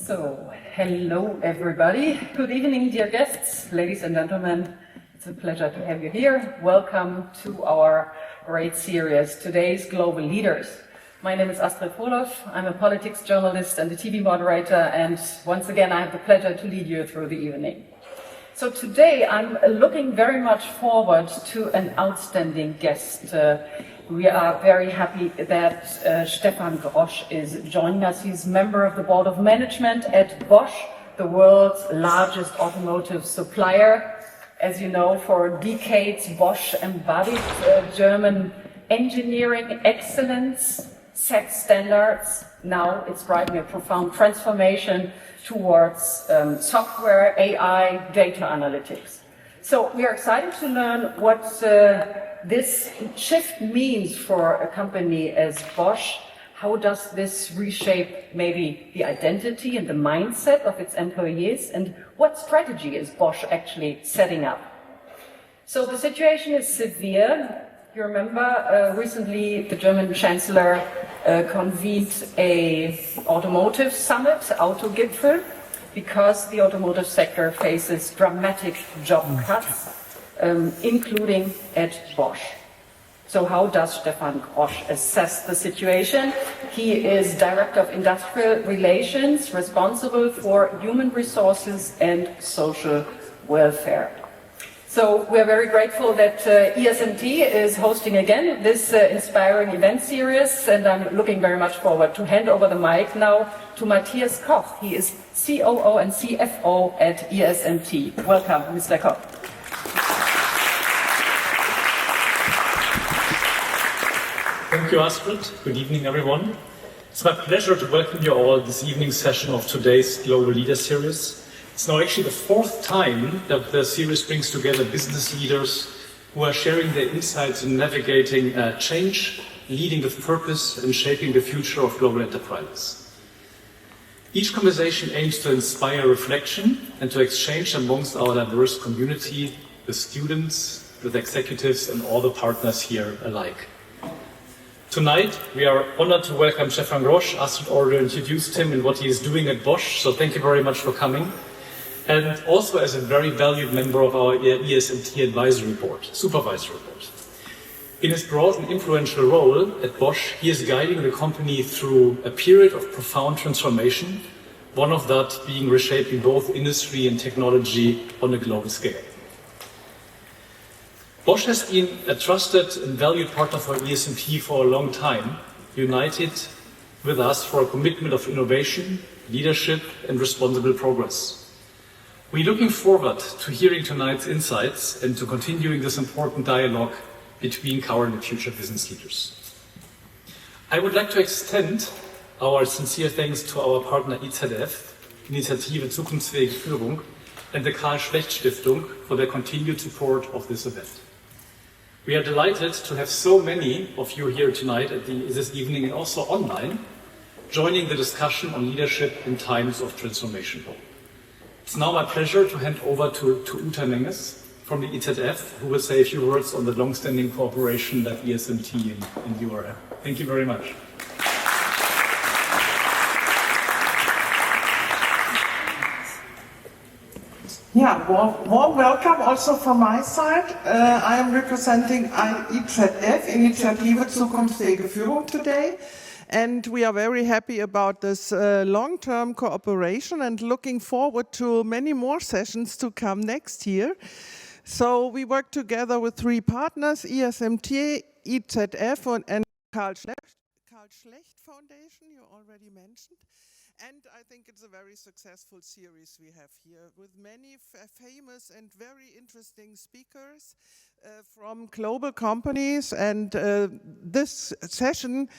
So, hello everybody. Good evening, dear guests, ladies and gentlemen. It's a pleasure to have you here. Welcome to our great series, Today's Global Leaders. My name is Astrid Frohloff. I'm a politics journalist and a TV moderator, and once again I have the pleasure to lead you through the evening. So today I'm looking very much forward to an outstanding guest. We are very happy that Stefan Grosch is joining us. He's member of the Board of Management at Bosch, the world's largest automotive supplier. As you know, for decades Bosch embodied German engineering excellence, set standards. Now it's driving a profound transformation towards software, AI, data analytics. So we are excited to learn what this shift means for a company as Bosch. How does this reshape maybe the identity and the mindset of its employees, and what strategy is Bosch actually setting up? So the situation is severe. You remember recently the German Chancellor convened an automotive summit, Autogipfel, because the automotive sector faces dramatic job cuts, including at Bosch. So how does Stefan Grosch assess the situation? He is Director of Industrial Relations, responsible for human resources and social welfare. So we're very grateful that ESMT is hosting again this inspiring event series, and I'm looking very much forward to hand over the mic now to Matthias Koch. He is COO and CFO at ESMT. Welcome, Mr. Koch. Thank you, Astrid. Good evening, everyone. It's my pleasure to welcome you all this evening's session of today's Global Leader Series. It's now actually the fourth time that the series brings together business leaders who are sharing their insights in navigating change, leading with purpose, and shaping the future of global enterprises. Each conversation aims to inspire reflection and to exchange amongst our diverse community, with students, with executives, and all the partners here alike. Tonight, we are honored to welcome Stefan Grosch. Astrid already introduced him and what he is doing at Bosch, so thank you very much for coming. And also as a very valued member of our ESMT Supervisory Board. In his broad and influential role at Bosch, he is guiding the company through a period of profound transformation, one of that being reshaping both industry and technology on a global scale. Bosch has been a trusted and valued partner for ESMT for a long time, united with us for a commitment of innovation, leadership, and responsible progress. We're looking forward to hearing tonight's insights and to continuing this important dialogue between current and future business leaders. I would like to extend our sincere thanks to our partner IZF, Initiative Zukunftsfähige Führung, and the Karl Schlecht Stiftung for their continued support of this event. We are delighted to have so many of you here tonight this evening and also online, joining the discussion on leadership in times of transformation. It's now my pleasure to hand over to Uta Menges from the IZF, who will say a few words on the long-standing cooperation that ESMT and you are. Thank you very much. Yeah, warm welcome also from my side. I am representing IZF, Initiative Zukunftsfähige Führung today. And we are very happy about this long-term cooperation and looking forward to many more sessions to come next year. So we work together with three partners, ESMT, IZF and Karl Schlecht Foundation, you already mentioned. And I think it's a very successful series we have here with many famous and very interesting speakers from global companies. And this session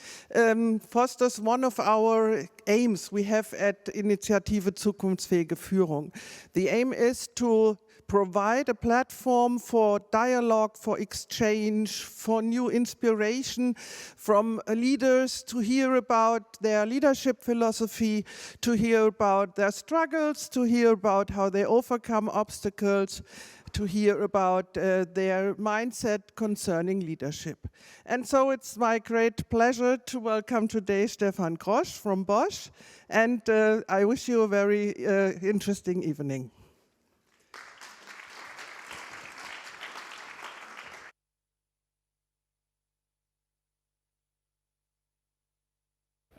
fosters one of our aims we have at Initiative Zukunftsfähige Führung. The aim is to provide a platform for dialogue, for exchange, for new inspiration from leaders, to hear about their leadership philosophy, to hear about their struggles, to hear about how they overcome obstacles, to hear about their mindset concerning leadership. And so it's my great pleasure to welcome today Stefan Grosch from Bosch, and I wish you a very interesting evening.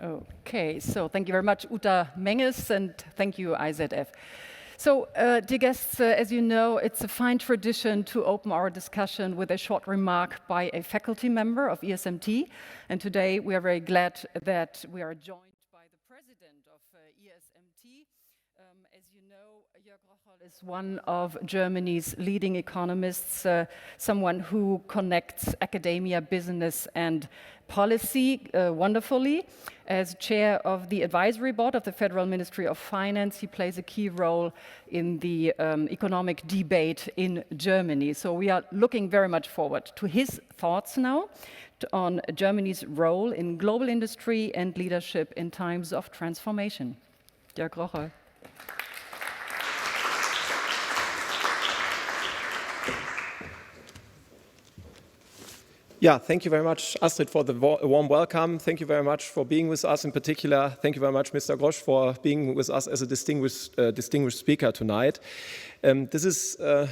Okay, so thank you very much, Uta Menges, and thank you, IZF. So, dear guests, as you know, it's a fine tradition to open our discussion with a short remark by a faculty member of ESMT. And today we are very glad that we are joined by the president of ESMT. As you know, Jörg Rocholl is one of Germany's leading economists, someone who connects academia, business, and policy wonderfully. As chair of the advisory board of the Federal Ministry of Finance, he plays a key role in the economic debate in Germany. So we are looking very much forward to his thoughts now on Germany's role in global industry and leadership in times of transformation. Jörg Rocholl. Yeah, thank you very much, Astrid, for the warm welcome. Thank you very much for being with us in particular. Thank you very much, Mr. Grosch, for being with us as a distinguished speaker tonight. This is a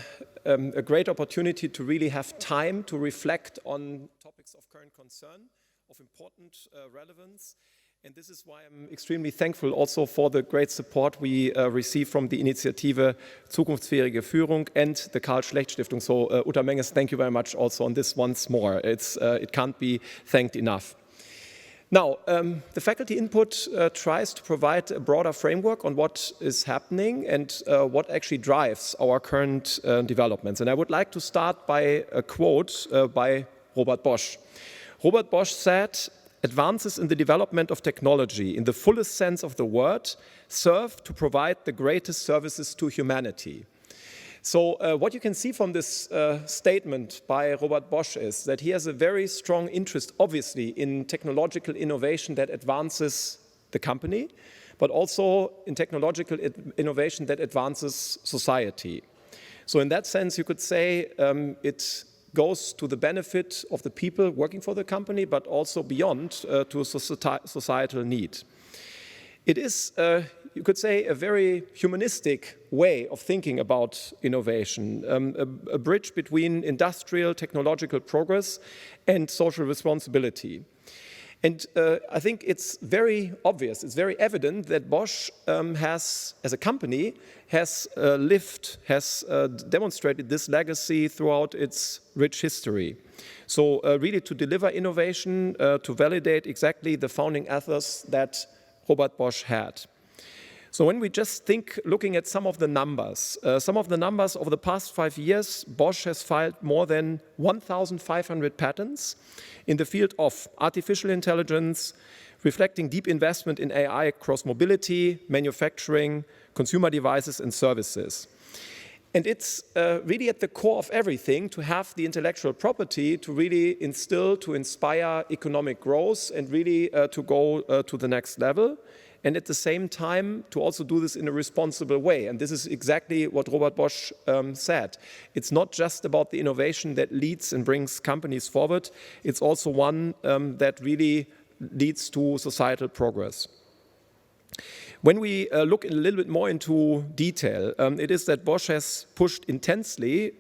great opportunity to really have time to reflect on topics of current concern, of important relevance. And this is why I'm extremely thankful also for the great support we receive from the Initiative Zukunftsfähige Führung and the Karl Schlecht Stiftung. So Uta Menges, thank you very much also on this once more. It can't be thanked enough. Now, the faculty input tries to provide a broader framework on what is happening and what actually drives our current developments. And I would like to start by a quote by Robert Bosch. Robert Bosch said, "Advances in the development of technology, in the fullest sense of the word, serve to provide the greatest services to humanity." So what you can see from this statement by Robert Bosch is that he has a very strong interest, obviously, in technological innovation that advances the company, but also in technological innovation that advances society. So in that sense, you could say it goes to the benefit of the people working for the company, but also beyond to societal need. It is, you could say, a very humanistic way of thinking about innovation, a bridge between industrial, technological progress and social responsibility. And I think it's very obvious, it's very evident that Bosch has, as a company, has demonstrated this legacy throughout its rich history. So really to deliver innovation, to validate exactly the founding ethos that Robert Bosch had. So when we just think, looking at some of the numbers over the past 5 years, Bosch has filed more than 1,500 patents in the field of artificial intelligence, reflecting deep investment in AI across mobility, manufacturing, consumer devices and services. And it's really at the core of everything to have the intellectual property to really instill, to inspire economic growth and really to go to the next level. And at the same time, to also do this in a responsible way. And this is exactly what Robert Bosch said. It's not just about the innovation that leads and brings companies forward. It's also one that really leads to societal progress. When we look a little bit more into detail, it is that Bosch has pushed intensely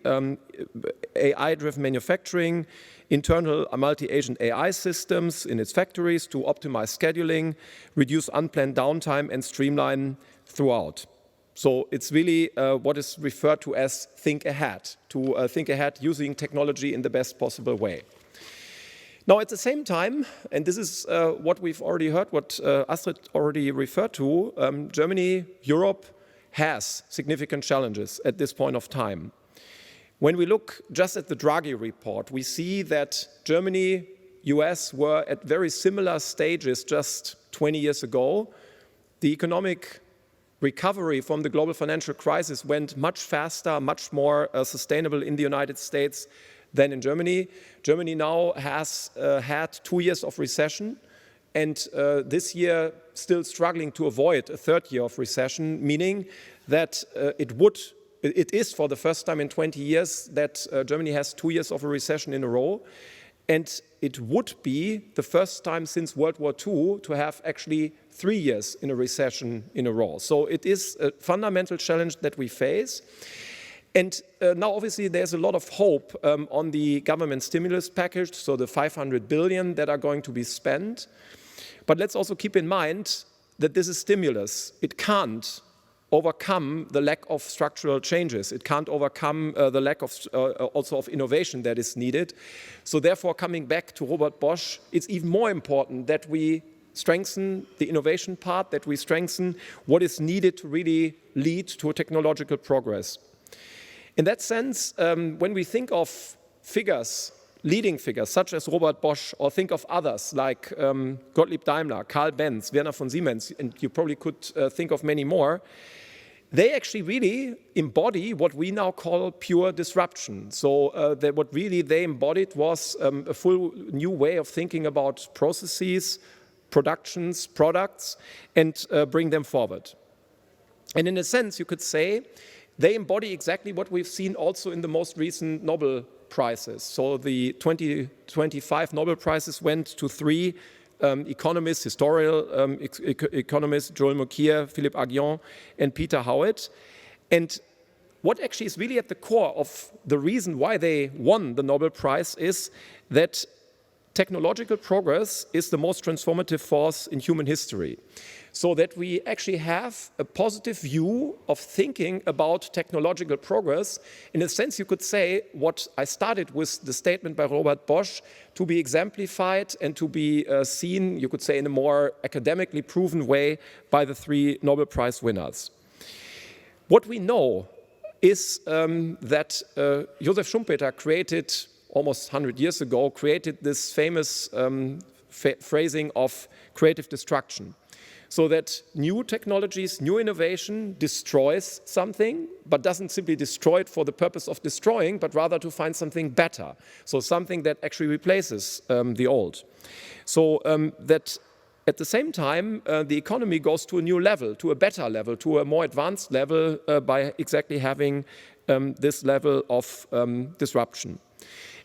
AI-driven manufacturing, internal multi-agent AI systems in its factories to optimize scheduling, reduce unplanned downtime and streamline throughout. So it's really what is referred to as think ahead, to think ahead using technology in the best possible way. Now, at the same time, and this is what we've already heard, what Astrid already referred to, Germany, Europe has significant challenges at this point of time. When we look just at the Draghi report, we see that Germany, US were at very similar stages just 20 years ago. The economic recovery from the global financial crisis went much faster, much more sustainable in the United States than in Germany. Germany now has had 2 years of recession and this year still struggling to avoid a third year of recession, meaning that it would it is for the first time in 20 years that Germany has 2 years of a recession in a row. And it would be the first time since World War II to have actually 3 years in a recession in a row. So it is a fundamental challenge that we face. And now obviously there's a lot of hope on the government stimulus package, so the 500 billion that are going to be spent. But let's also keep in mind that this is stimulus. It can't overcome the lack of structural changes. It can't overcome the lack of also of innovation that is needed. So therefore, coming back to Robert Bosch, it's even more important that we strengthen the innovation part, that we strengthen what is needed to really lead to a technological progress. In that sense, when we think of figures, leading figures such as Robert Bosch, or think of others like Gottlieb Daimler, Karl Benz, Werner von Siemens, and you probably could think of many more, they actually really embody what we now call pure disruption. So what really they embodied was a full new way of thinking about processes, productions, products, and bring them forward. And in a sense, you could say they embody exactly what we've seen also in the most recent Nobel Prizes. So the 2025 Nobel Prizes went to 3 economists, historical economists, Joel Mokyr, Philippe Aghion, and Peter Howitt. And what actually is really at the core of the reason why they won the Nobel Prize is that technological progress is the most transformative force in human history. So that we actually have a positive view of thinking about technological progress. In a sense, you could say what I started with the statement by Robert Bosch to be exemplified and to be seen, you could say, in a more academically proven way by the 3 Nobel Prize winners. What we know is that Josef Schumpeter created, almost 100 years ago, created this famous phrasing of creative destruction. So that new technologies, new innovation destroys something, but doesn't simply destroy it for the purpose of destroying, but rather to find something better. So something that actually replaces the old. So that at the same time, the economy goes to a new level, to a better level, to a more advanced level by exactly having this level of disruption.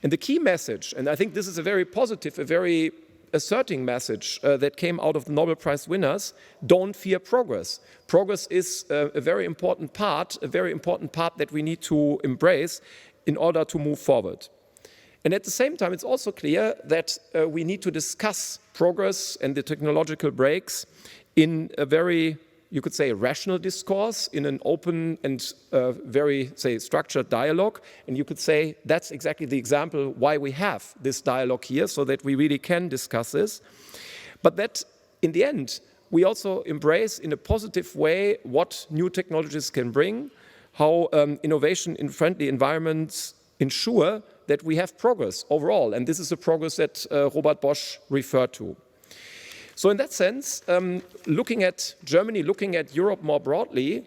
And the key message, and I think this is a very positive, a very asserting message that came out of the Nobel Prize winners, don't fear progress. Progress is a very important part that we need to embrace in order to move forward. And at the same time, it's also clear that we need to discuss progress and the technological breaks in a very, you could say, rational discourse, in an open and very, say, structured dialogue. And you could say that's exactly the example why we have this dialogue here, so that we really can discuss this. But that, in the end, we also embrace in a positive way what new technologies can bring, how innovation in friendly environments ensure that we have progress overall. And this is a progress that Robert Bosch referred to. So in that sense, looking at Germany, looking at Europe more broadly,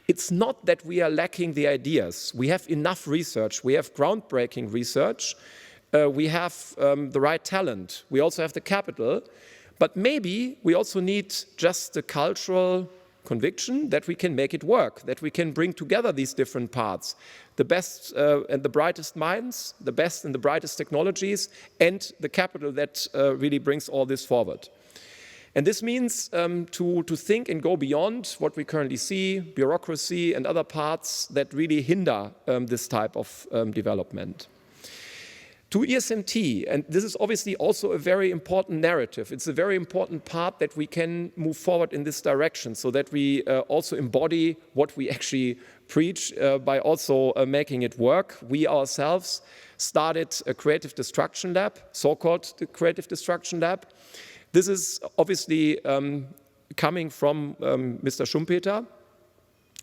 it's not that we are lacking the ideas. We have enough research. We have groundbreaking research. We have the right talent. We also have the capital. But maybe we also need just the cultural conviction that we can make it work, that we can bring together these different parts, the best and the brightest minds, the best and the brightest technologies, and the capital that really brings all this forward. And this means to think and go beyond what we currently see, bureaucracy and other parts that really hinder this type of development. To ESMT, and this is obviously also a very important narrative. It's a very important part that we can move forward in this direction, so that we also embody what we actually preach by also making it work. We ourselves started a creative destruction lab, so-called the creative destruction lab. This is obviously coming from Mr. Schumpeter,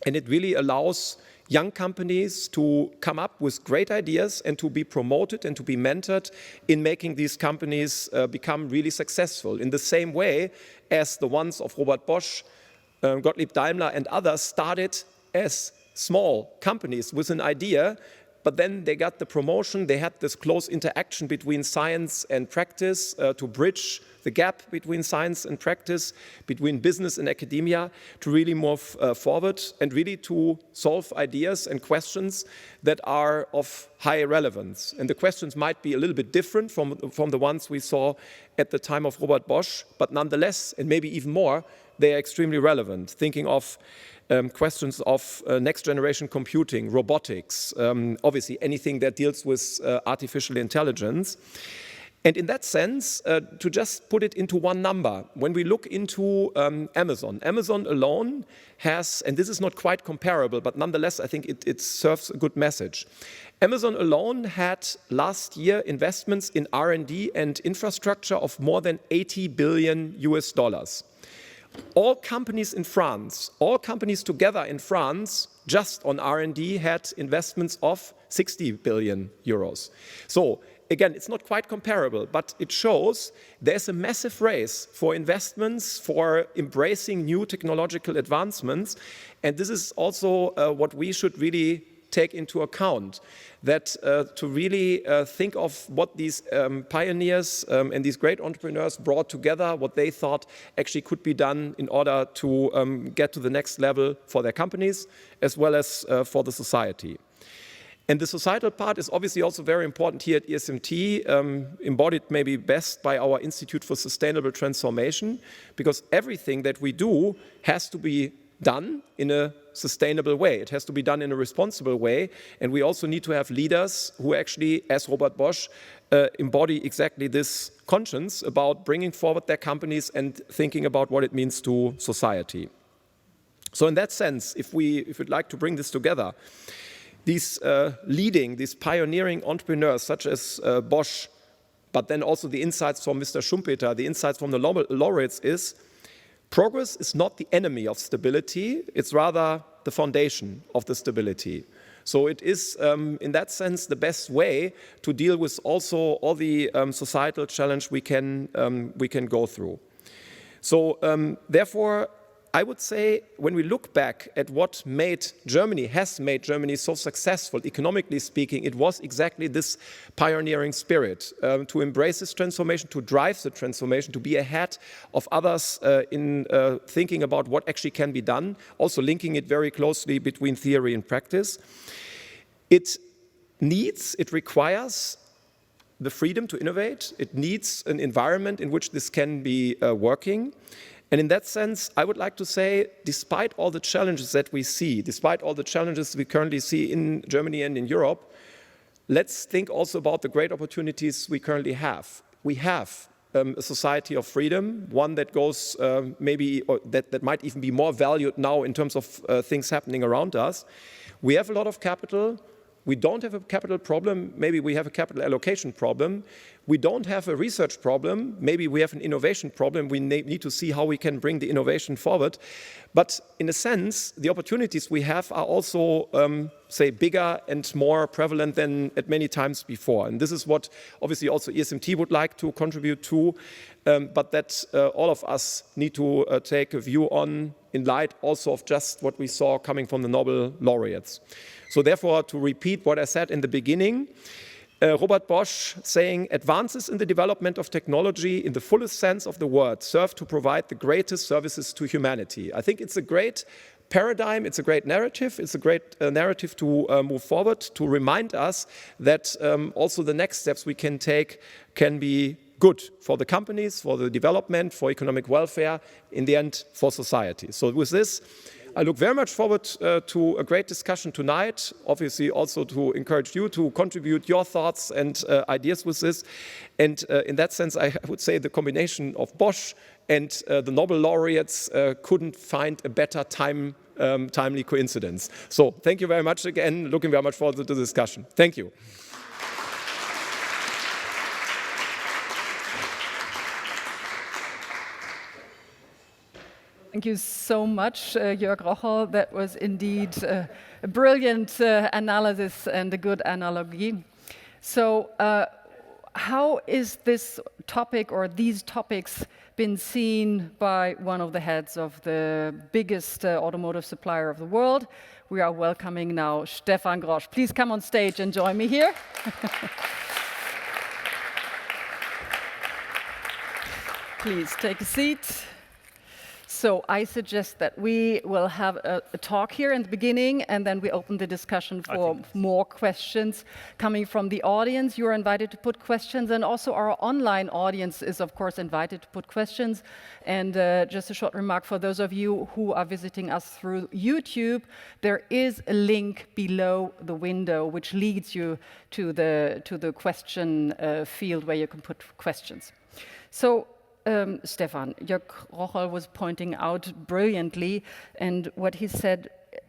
and it really allows young companies to come up with great ideas and to be promoted and to be mentored in making these companies become really successful in the same way as the ones of Robert Bosch, Gottlieb Daimler and others started as small companies with an idea but then they got the promotion. They had this close interaction between science and practice to bridge the gap between science and practice, between business and academia, to really move forward and really to solve ideas and questions that are of high relevance. And the questions might be a little bit different from the ones we saw at the time of Robert Bosch, but nonetheless, and maybe even more, they are extremely relevant. Thinking of questions of next generation computing, robotics, obviously anything that deals with artificial intelligence. And in that sense, to just put it into one number, when we look into Amazon alone has, and this is not quite comparable, but nonetheless, I think it serves a good message. Amazon alone had last year investments in R&D and infrastructure of more than 80 billion US dollars. All companies in France, all companies together in France, just on R&D had investments of 60 billion euros. So again, it's not quite comparable, but it shows there's a massive race for investments, for embracing new technological advancements. And this is also what we should really take into account, that to really think of what these pioneers and these great entrepreneurs brought together, what they thought actually could be done in order to get to the next level for their companies, as well as for the society. And the societal part is obviously also very important here at ESMT, embodied maybe best by our Institute for Sustainable Transformation, because everything that we do has to be done in a sustainable way. It has to be done in a responsible way. And we also need to have leaders who actually, as Robert Bosch, embody exactly this conscience about bringing forward their companies and thinking about what it means to society. So in that sense, if we'd like to bring this together, these these pioneering entrepreneurs such as Bosch, but then also the insights from Mr. Schumpeter, the insights from the laureates is, progress is not the enemy of stability, it's rather the foundation of the stability. So it is, in that sense, the best way to deal with also all the societal challenge we can go through. So therefore, I would say when we look back at what has made Germany so successful, economically speaking, it was exactly this pioneering spirit to embrace this transformation, to drive the transformation, to be ahead of others in thinking about what actually can be done, also linking it very closely between theory and practice. It requires the freedom to innovate. It needs an environment in which this can be working. And in that sense, I would like to say, despite all the challenges that we see, despite all the challenges we currently see in Germany and in Europe, let's think also about the great opportunities we currently have. We have a society of freedom, one that goes that might even be more valued now in terms of things happening around us. We have a lot of capital. We don't have a capital problem. Maybe we have a capital allocation problem. We don't have a research problem. Maybe we have an innovation problem. We need to see how we can bring the innovation forward. But in a sense, the opportunities we have are also, say, bigger and more prevalent than at many times before. And this is what obviously also ESMT would like to contribute to, but that all of us need to take a view on in light also of just what we saw coming from the Nobel laureates. So therefore, to repeat what I said in the beginning, Robert Bosch saying, advances in the development of technology in the fullest sense of the word serve to provide the greatest services to humanity. I think it's a great paradigm, it's a great narrative, it's a great narrative to move forward, to remind us that also the next steps we can take can be good for the companies, for the development, for economic welfare, in the end, for society. So with this, I look very much forward to a great discussion tonight, obviously also to encourage you to contribute your thoughts and ideas with this. And in that sense, I would say the combination of Bosch and the Nobel laureates couldn't find a better timely coincidence. So thank you very much again, looking very much forward to the discussion. Thank you. Thank you so much, Jörg Rocholl. That was indeed a brilliant analysis and a good analogy. So how is this topic or these topics been seen by one of the heads of the biggest automotive supplier of the world? We are welcoming now Stefan Grosch. Please come on stage and join me here. Please take a seat. So I suggest that we will have a talk here in the beginning, and then we open the discussion for more questions coming from the audience. You're invited to put questions, and also our online audience is, of course, invited to put questions. And just a short remark for those of you who are visiting us through YouTube, there is a link below the window which leads you to the question field where you can put questions. So, Stefan, Jörg Rocholl was pointing out brilliantly, and what he said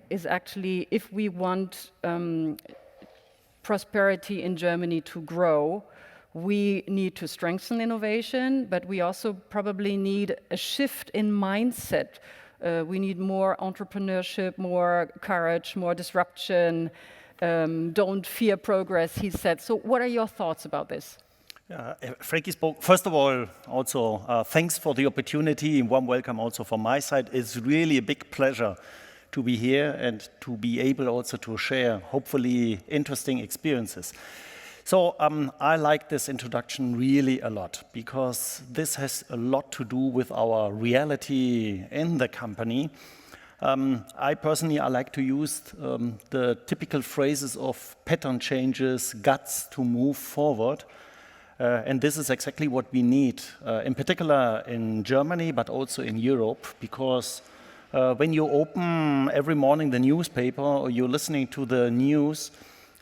is actually, if we want prosperity in Germany to grow, we need to strengthen innovation, but we also probably need a shift in mindset. We need more entrepreneurship, more courage, more disruption. Don't fear progress, he said. So what are your thoughts about this? Frankie spoke. First of all, also thanks for the opportunity. Warm welcome also from my side. It's really a big pleasure to be here and to be able also to share, hopefully, interesting experiences. So I like this introduction really a lot because this has a lot to do with our reality in the company. I personally, I like to use the typical phrases of pattern changes, guts to move forward. And this is exactly what we need, in particular in Germany, but also in Europe, because when you open every morning the newspaper or you're listening to the news,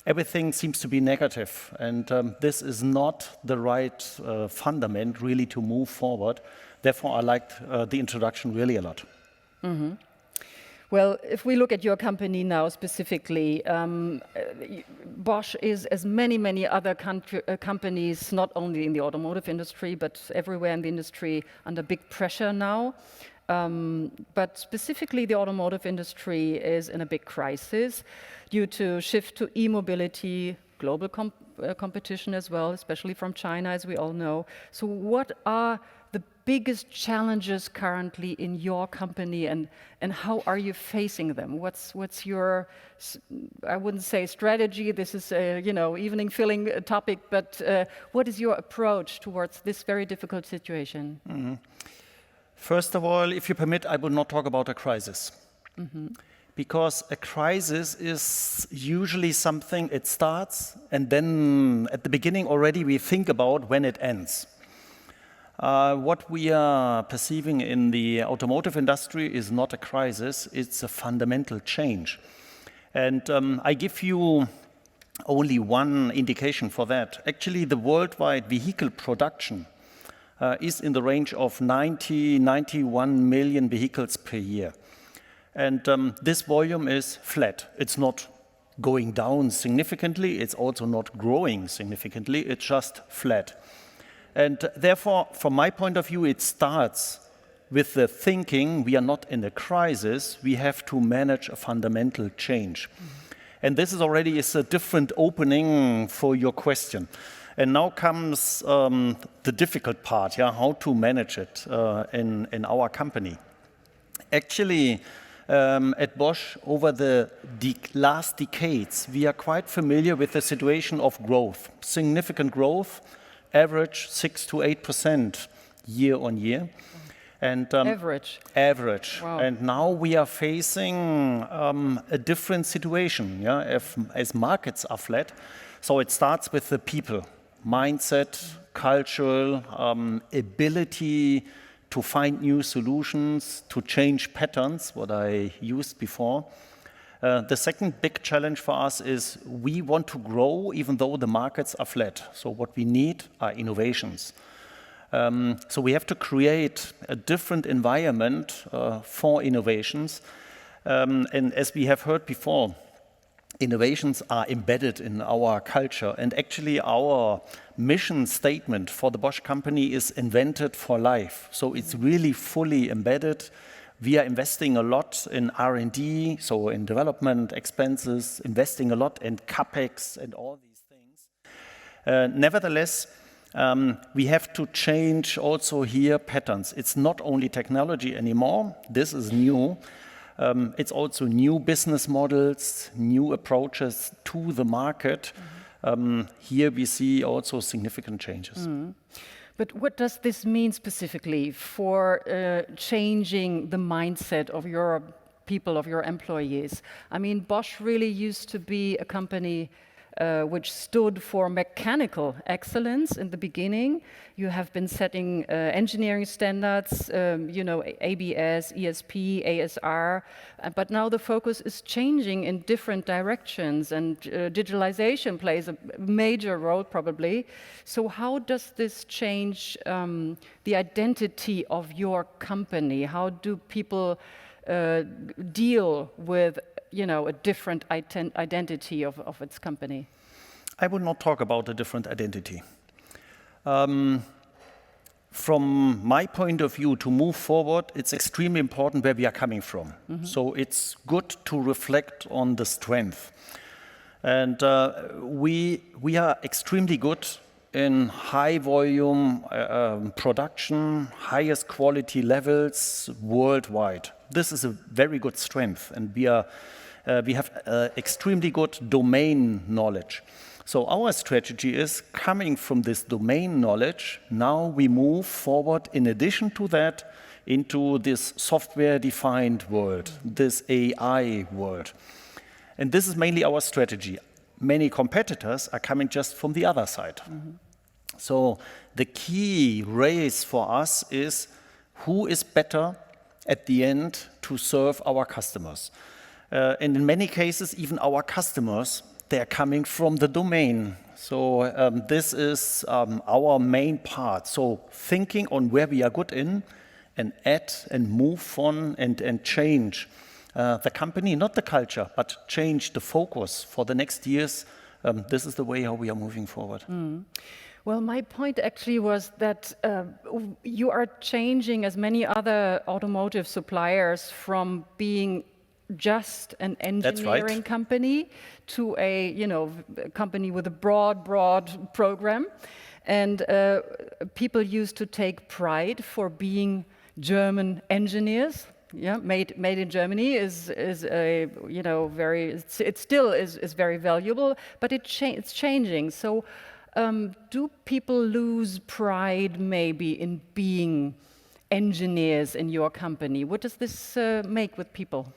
everything seems to be negative. And this is not the right fundament really to move forward. Therefore, I liked the introduction really a lot. Mm-hmm. Well, if we look at your company now specifically, Bosch is, as many other companies, not only in the automotive industry, but everywhere in the industry, under big pressure now. But specifically, the automotive industry is in a big crisis due to shift to e-mobility, global competition as well, especially from China, as we all know. So what are the biggest challenges currently in your company, and how are you facing them? What's your, I wouldn't say strategy, this is a evening filling topic, but what is your approach towards this very difficult situation? Mm-hmm. First of all, if you permit, I will not talk about a crisis. Mm-hmm. Because a crisis is usually something, it starts, and then at the beginning already we think about when it ends. What we are perceiving in the automotive industry is not a crisis, it's a fundamental change. And I give you only one indication for that. Actually, the worldwide vehicle production is in the range of 91 million vehicles per year. And this volume is flat. It's not going down significantly, it's also not growing significantly, it's just flat. And therefore, from my point of view, it starts with the thinking we are not in a crisis, we have to manage a fundamental change. Mm-hmm. And this is already a different opening for your question. And now comes the difficult part, how to manage it in our company. Actually, at Bosch, over the last decades, we are quite familiar with the situation of growth, significant growth, average 6 to 8% year on year. And average. Wow. And now we are facing a different situation, as markets are flat. So it starts with the people, mindset, cultural ability to find new solutions, to change patterns, what I used before. The second big challenge for us is we want to grow even though the markets are flat. So what we need are innovations. So we have to create a different environment for innovations. And as we have heard before, innovations are embedded in our culture. And actually our mission statement for the Bosch company is invented for life. So it's really fully embedded. We are investing a lot in R&D, so in development expenses, investing a lot in CapEx and all these things. Nevertheless, we have to change also here patterns. It's not only technology anymore, this is new. It's also new business models, new approaches to the market. Here we see also significant changes. But what does this mean specifically for changing the mindset of your people, of your employees? I mean, Bosch really used to be a company which stood for mechanical excellence in the beginning. You have been setting engineering standards, you know, ABS, ESP, ASR, but now the focus is changing in different directions, and digitalization plays a major role probably. So how does this change the identity of your company? How do people deal with, you know, a different identity of its company? I would not talk about a different identity. From my point of view, to move forward, it's extremely important where we are coming from. So it's good to reflect on the strength. And we are extremely good in high volume production, highest quality levels worldwide. This is a very good strength, and we have extremely good domain knowledge. So our strategy is coming from this domain knowledge. Now we move forward, in addition to that, into this software-defined world, this AI world. And this is mainly our strategy. Many competitors are coming just from the other side. So the key race for us is who is better at the end to serve our customers. And in many cases, even our customers, they are coming from the domain. So this is our main part. So thinking on where we are good in, and add and move on and change the company, not the culture, but change the focus for the next years. This is the way how we are moving forward. Well, my point actually was that you are changing, as many other automotive suppliers, from being just an engineering company to a, you know, company with a broad program. And people used to take pride for being German engineers. Yeah, made in Germany is a, you know, it still is very valuable, but it's changing. So do people lose pride maybe in being engineers in your company? What does this make with people?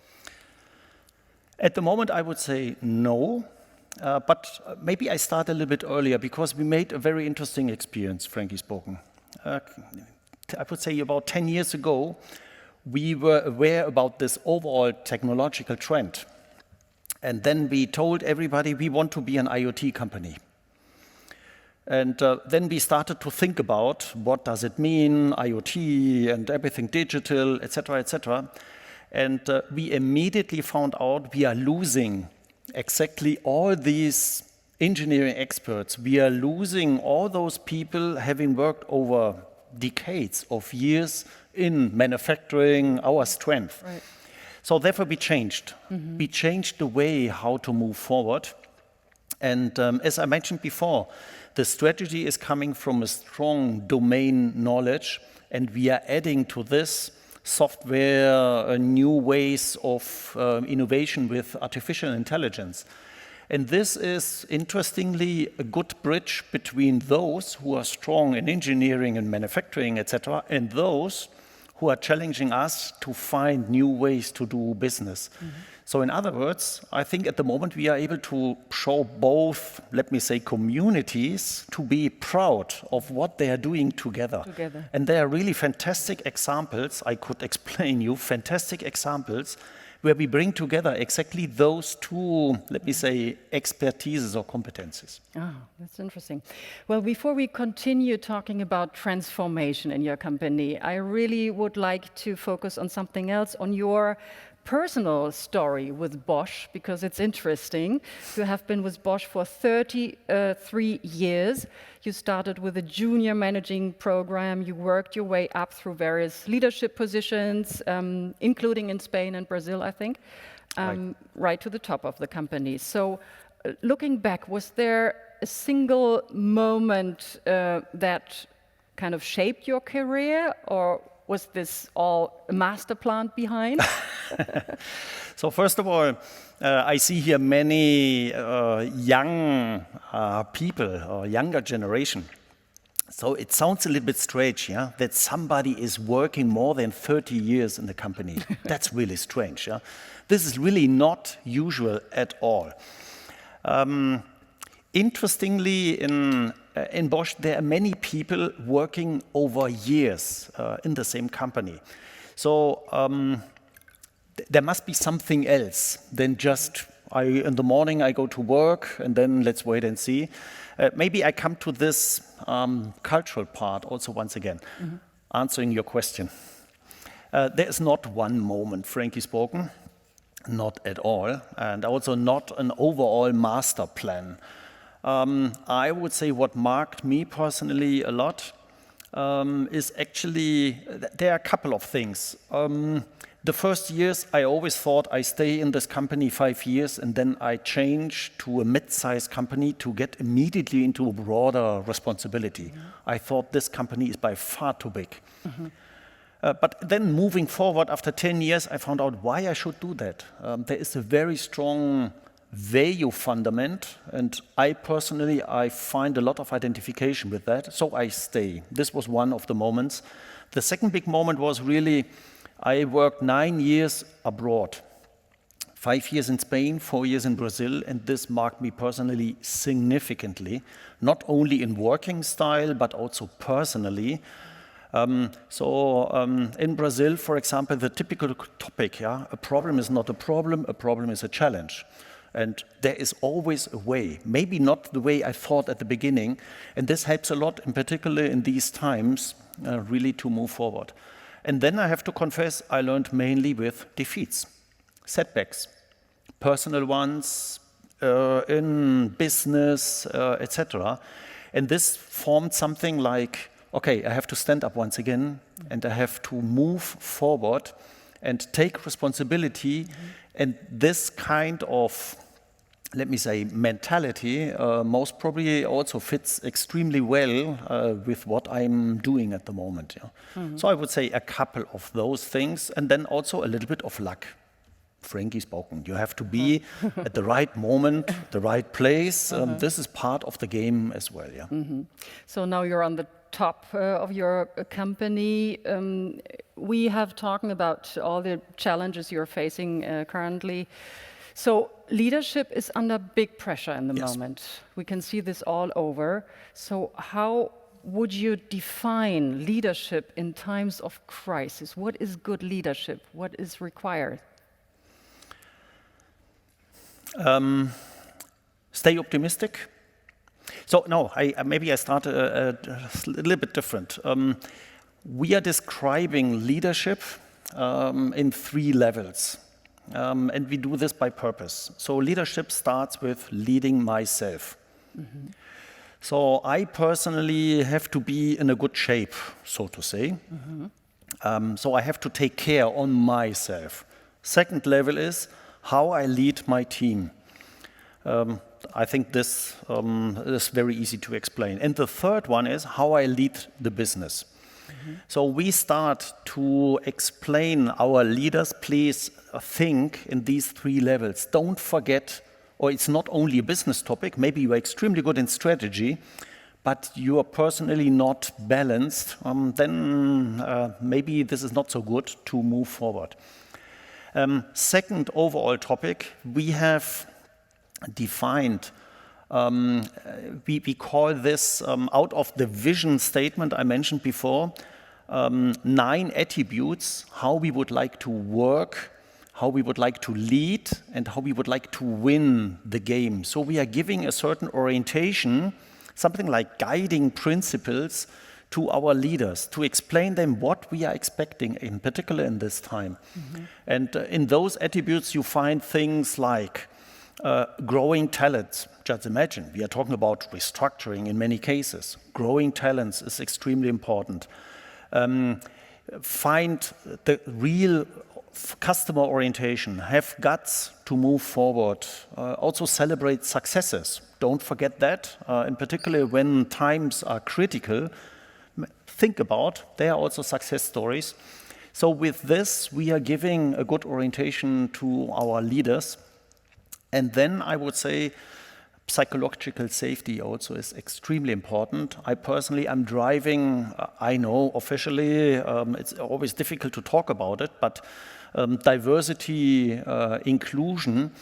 At the moment, I would say no, but maybe I start a little bit earlier, because we made a very interesting experience, frankly spoken. I would say about 10 years ago, we were aware about this overall technological trend. And then we told everybody we want to be an IoT company. And then we started to think about what does it mean, IoT and everything digital, etc., etc. And we immediately found out we are losing exactly all these engineering experts. We are losing all those people having worked over decades of years in manufacturing, our strength. Right. So therefore we changed. We changed the way how to move forward. And as I mentioned before, the strategy is coming from a strong domain knowledge, and we are adding to this software, new ways of innovation with artificial intelligence. And this is, interestingly, a good bridge between those who are strong in engineering and manufacturing, etc., and those who are challenging us to find new ways to do business. So in other words, I think at the moment we are able to show both, let me say, communities to be proud of what they are doing together. And there are really fantastic examples, I could explain you, fantastic examples where we bring together exactly those two, let me say, expertises or competences. Oh, that's interesting. Well, before we continue talking about transformation in your company, I really would like to focus on something else, on your personal story with Bosch, because it's interesting. You have been with Bosch for 33 years. You started with a junior managing program. You worked your way up through various leadership positions, including in Spain and Brazil, I think, right to the top of the company. So looking back, was there a single moment that kind of shaped your career, or was this all a master plan behind? So first of all, I see here many young people or younger generation. So it sounds a little bit strange, yeah, that somebody is working more than 30 years in the company. That's really strange, yeah. This is really not usual at all. Interestingly, in Bosch, there are many people working over years in the same company. So there must be something else than just in the morning I go to work and then let's wait and see. Maybe I come to this cultural part also once again, answering your question. There is not one moment, frankly spoken, not at all, and also not an overall master plan. I would say what marked me personally a lot is actually, there are a couple of things. The first years, I always thought I stay in this company 5 years and then I change to a mid-sized company to get immediately into a broader responsibility. I thought this company is by far too big. But then moving forward, after 10 years, I found out why I should do that. There is a very strong value fundament, and I personally find a lot of identification with that, so I stay. This was one of the moments. The second big moment was really, I worked 9 years abroad. 5 years in Spain, 4 years in Brazil, and this marked me personally significantly, not only in working style, but also personally. In Brazil, for example, the typical topic, yeah, a problem is not a problem is a challenge. And there is always a way, maybe not the way I thought at the beginning, and this helps a lot, in particular in these times, really to move forward. And then I have to confess, I learned mainly with defeats, setbacks, personal ones, in business, etc. And this formed something like, okay, I have to stand up once again, and I have to move forward and take responsibility. And this kind of, let me say, mentality most probably also fits extremely well with what I'm doing at the moment. Yeah? So I would say a couple of those things, and then also a little bit of luck. Frankly spoken, you have to be at the right moment, the right place. This is part of the game as well. Yeah. So now you're on the top of your company. We have talking about all the challenges you're facing currently. So leadership is under big pressure in the moment. We can see this all over. So how would you define leadership in times of crisis? What is good leadership? What is required? Stay optimistic. So no, maybe I start a little bit different. We are describing leadership in 3 levels. And we do this by purpose. So leadership starts with leading myself. So I personally have to be in a good shape, so to say. So I have to take care on myself. Second level is how I lead my team. I think this is very easy to explain. And the third one is how I lead the business. So we start to explain our leaders, please think in these 3 levels. Don't forget, or it's not only a business topic, maybe you are extremely good in strategy, but you are personally not balanced, then maybe this is not so good to move forward. Second overall topic, we have defined, we call this out of the vision statement I mentioned before, 9 attributes, how we would like to work, how we would like to lead, and how we would like to win the game. So we are giving a certain orientation, something like guiding principles to our leaders, to explain them what we are expecting, in particular in this time. And in those attributes you find things like growing talents. Just imagine, we are talking about restructuring in many cases. Growing talents is extremely important. Find the real customer orientation, have guts to move forward, also celebrate successes. Don't forget that, in particular when times are critical, think about, they are also success stories. So with this, we are giving a good orientation to our leaders. And then I would say psychological safety also is extremely important. I personally am driving, I know officially, it's always difficult to talk about it, but diversity, inclusion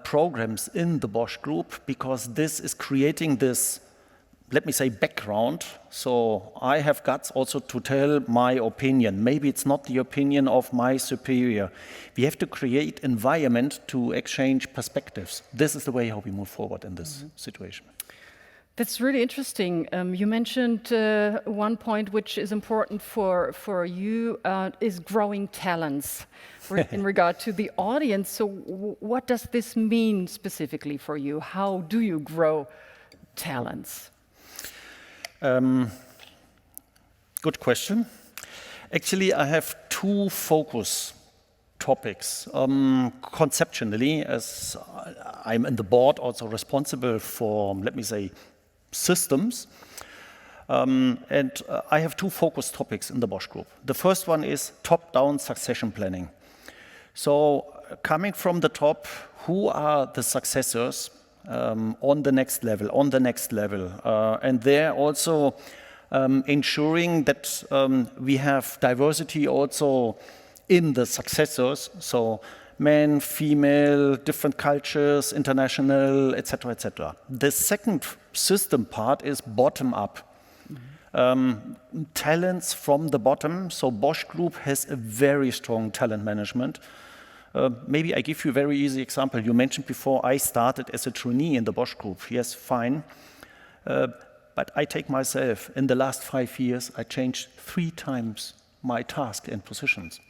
programs in the Bosch Group, because this is creating this, let me say, background. So I have guts also to tell my opinion. Maybe it's not the opinion of my superior. We have to create environment to exchange perspectives. This is the way how we move forward in this situation. That's really interesting. You mentioned one point which is important for you is growing talents in regard to the audience. So what does this mean specifically for you? How do you grow talents? Good question. Actually, I have two focus topics. Conceptually, as I'm in the board, also responsible for, let me say, systems. And I have two focus topics in the Bosch Group. The first one is top-down succession planning. So coming from the top, who are the successors on the next level, and there also ensuring that we have diversity also in the successors, so men, female, different cultures, international, etc., etc. The second system part is bottom up. Talents from the bottom, so Bosch Group has a very strong talent management. Maybe I give you a very easy example. You mentioned before I started as a trainee in the Bosch Group. Yes, fine. But I take myself, in the last 5 years, I changed 3 times my task and positions.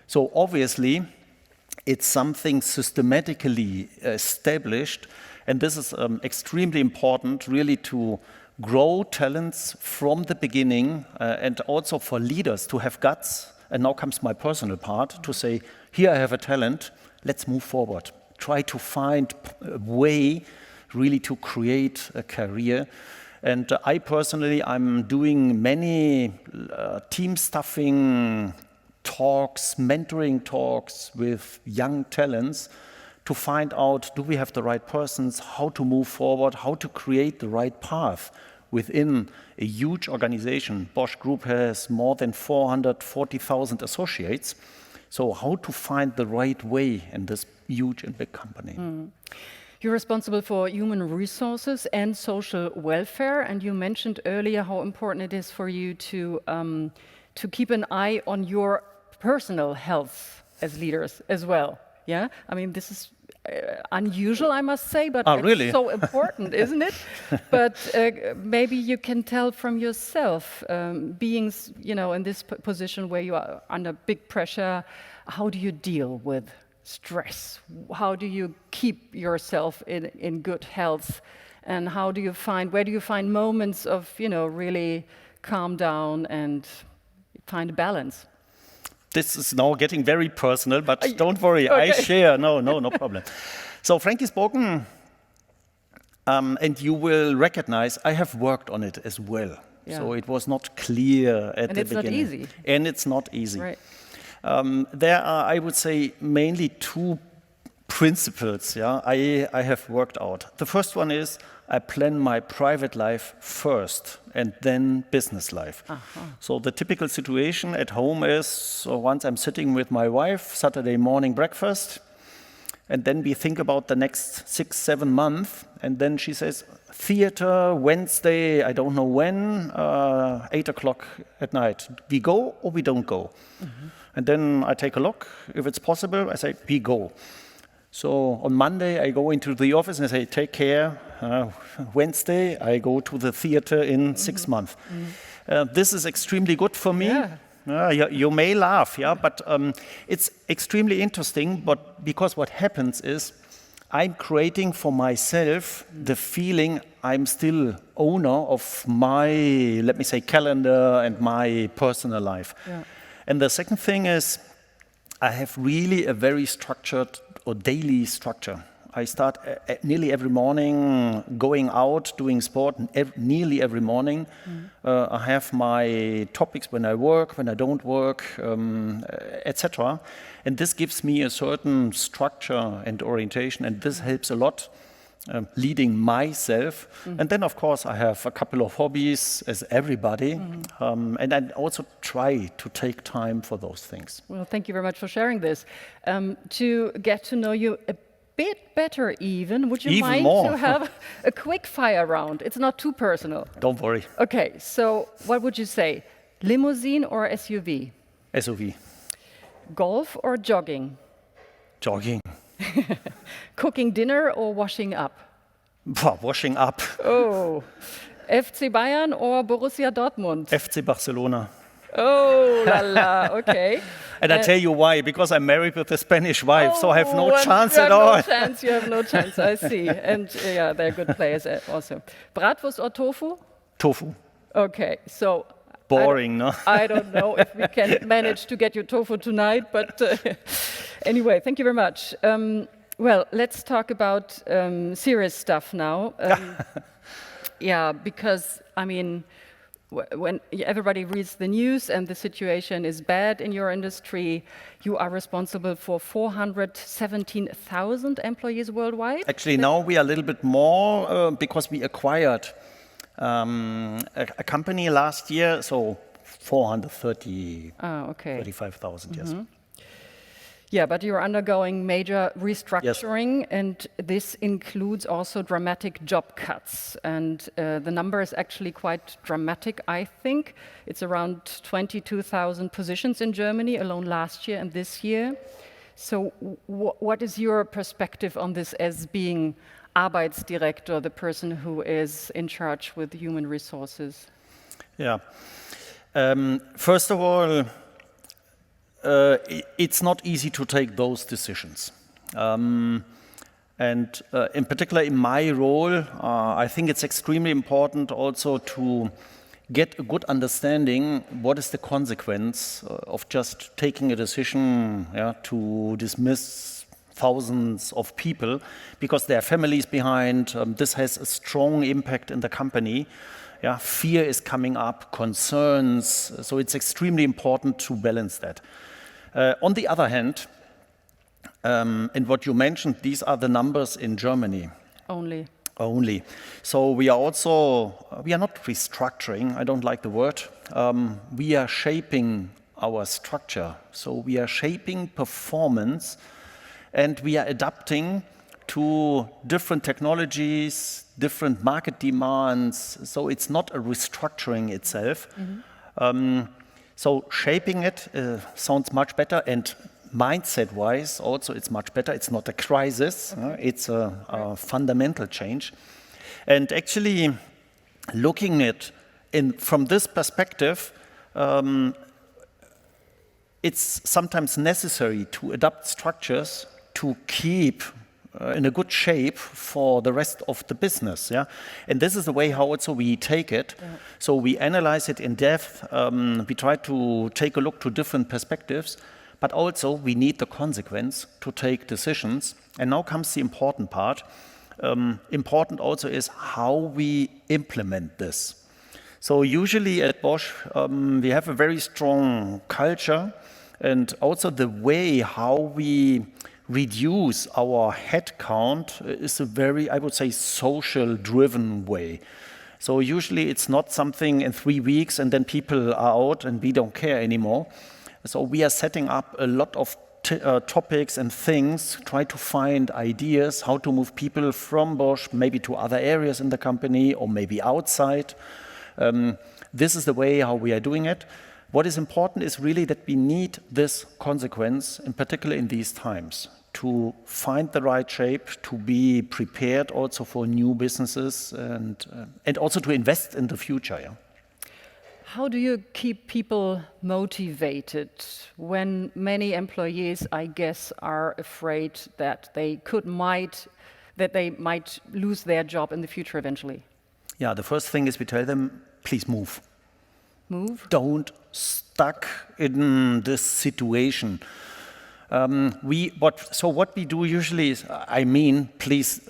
So obviously, it's something systematically established, and this is extremely important, really, to grow talents from the beginning, and also for leaders to have guts. And now comes my personal part, to say, here I have a talent, let's move forward. Try to find a way really to create a career. And I personally, I'm doing many team staffing talks, mentoring talks with young talents to find out, do we have the right persons, how to move forward, how to create the right path within a huge organization. Bosch Group has more than 440,000 associates. So how to find the right way in this huge and big company. You're responsible for human resources and social welfare, and you mentioned earlier how important it is for you to keep an eye on your personal health as leaders as well. Yeah, I mean, this is unusual, I must say, but it's really? so important, isn't it? But maybe you can tell from yourself, being, in this position where you are under big pressure, how do you deal with stress? How do you keep yourself in good health? And where do you find moments of, really calm down and find a balance? This is now getting very personal, but don't worry, okay. I share, no problem. So frankly spoken, and you will recognize, I have worked on it as well. Yeah. So it was not clear at the beginning. And it's not easy. And it's not easy. Right. There are, I would say, mainly 2 principles I have worked out. The first one is I plan my private life first and then business life. So the typical situation at home is, once I'm sitting with my wife, Saturday morning breakfast, and then we think about the next 6-7 months, and then she says, theater, Wednesday, I don't know when, 8 o'clock at night. We go or we don't go? And then I take a look. If it's possible, I say, we go. So on Monday, I go into the office and I say, take care. Wednesday, I go to the theater in 6 months. This is extremely good for me. Yeah. You may laugh, but it's extremely interesting. But because what happens is, I'm creating for myself the feeling I'm still owner of my, let me say, calendar and my personal life. Yeah. And the second thing is, I have really a very structured or daily structure. I start nearly every morning going out, doing sport nearly every morning. I have my topics when I work, when I don't work, etc. And this gives me a certain structure and orientation, and this helps a lot leading myself. And then, of course, I have a couple of hobbies, as everybody, and I also try to take time for those things. Well, thank you very much for sharing this. To get to know you a bit better even, would you Even mind more. to have a quick fire round? It's not too personal. Don't worry, Okay, so what would you say? Limousine or SUV? SUV, Golf or jogging? jogging, Cooking dinner or washing up? washing up, Oh, FC Bayern or Borussia Dortmund? FC Barcelona. Oh, la la, okay. And I tell you why, because I'm married with a Spanish wife, so I have no and chance you at have all. No chance, you have no chance, I see. And yeah, they're good players also. Bratwurst or tofu? Tofu, Okay, so boring, no? I don't know if we can manage to get you tofu tonight, but anyway, thank you very much. Well, let's talk about serious stuff now. Yeah, because, I mean, when everybody reads the news and the situation is bad in your industry, you are responsible for 417,000 employees worldwide? Actually, now we are a little bit more because we acquired a company last year, so 435,000, yes. Yeah, but you're undergoing major restructuring, and this includes also dramatic job cuts. And the number is actually quite dramatic, I think. It's around 22,000 positions in Germany alone last year and this year. So what is your perspective on this as being Arbeitsdirektor, the person who is in charge with human resources? Yeah. First of all, it's not easy to take those decisions. And in particular, in my role, I think it's extremely important also to get a good understanding what is the consequence of just taking a decision to dismiss thousands of people, because there are families behind. This has a strong impact in the company. Yeah, fear is coming up, concerns, so it's extremely important to balance that. On the other hand, and what you mentioned, these are the numbers in Germany. Only. So we are not restructuring, I don't like the word. We are shaping our structure. So we are shaping performance, and we are adapting to different technologies, different market demands. So it's not a restructuring itself. So shaping it sounds much better, and mindset-wise also it's much better. It's not a crisis, it's a fundamental change. And actually looking at it from this perspective, it's sometimes necessary to adapt structures to keep in a good shape for the rest of the business, yeah. And this is the way how also we take it. So we analyze it in depth. We try to take a look to different perspectives, but also we need the consequence to take decisions. And now comes the important part. Important also is how we implement this. So usually at Bosch, we have a very strong culture, and also the way how we reduce our headcount is a very, I would say, social-driven way. So usually it's not something in 3 weeks and then people are out and we don't care anymore. So we are setting up a lot of topics and things, try to find ideas how to move people from Bosch maybe to other areas in the company or maybe outside. This is the way how we are doing it. What is important is really that we need this consequence, in particular in these times, to find the right shape, to be prepared also for new businesses, and also to invest in the future. Yeah? How do you keep people motivated when many employees, I guess, are afraid that they might lose their job in the future eventually? Yeah, the first thing is we tell them, please move. Move? Don't stuck in this situation. What we do usually is, please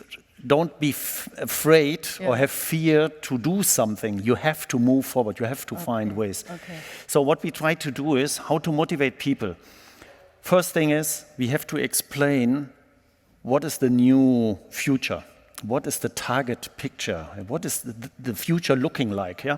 don't be afraid or have fear to do something. You have to move forward. You have to find ways. Okay. So what we try to do is how to motivate people. First thing is we have to explain what is the new future. What is the target picture? What is the future looking like? Yeah,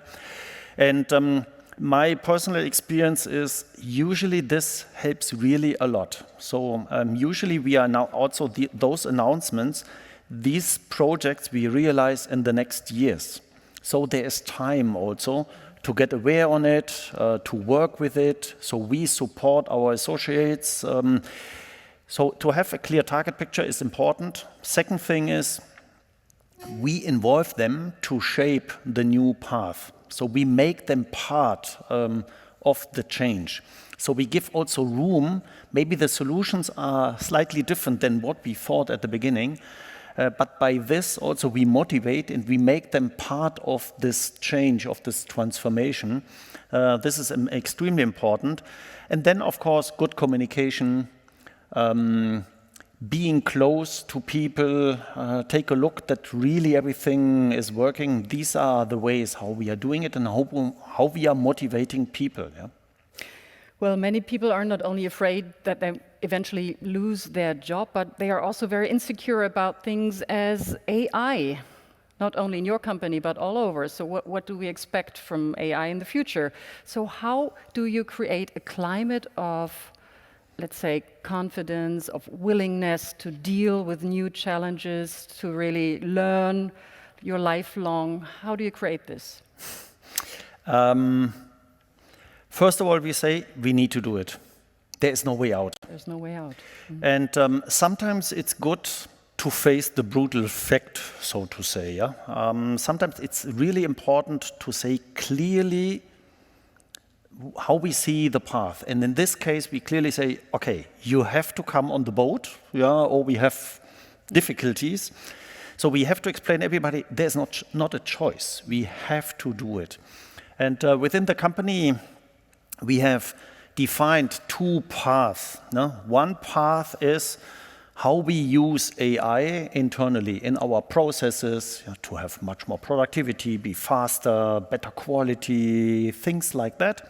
and my personal experience is usually this helps really a lot. So usually we are now also those announcements, these projects we realize in the next years. So there is time also to get aware on it, to work with it. So we support our associates. So to have a clear target picture is important. Second thing is we involve them to shape the new path. So we make them part of the change. So we give also room. Maybe the solutions are slightly different than what we thought at the beginning. But by this also we motivate and we make them part of this change, of this transformation. This is extremely important. And then, of course, good communication, being close to people, take a look that really everything is working. These are the ways how we are doing it and how we are motivating people. Yeah? Well, many people are not only afraid that they eventually lose their job, but they are also very insecure about things as AI, not only in your company, but all over. So what do we expect from AI in the future? So how do you create a climate of, let's say, confidence, of willingness to deal with new challenges, to really learn your lifelong? How do you create this? First of all, we say we need to do it. There is no way out. There's no way out. And sometimes it's good to face the brutal fact, so to say. Yeah? Sometimes it's really important to say clearly how we see the path. And in this case, we clearly say, okay, you have to come on the boat, or we have difficulties. So we have to explain to everybody, there's not a choice. We have to do it. And within the company, we have defined two paths. No? One path is how we use AI internally in our processes to have much more productivity, be faster, better quality, things like that.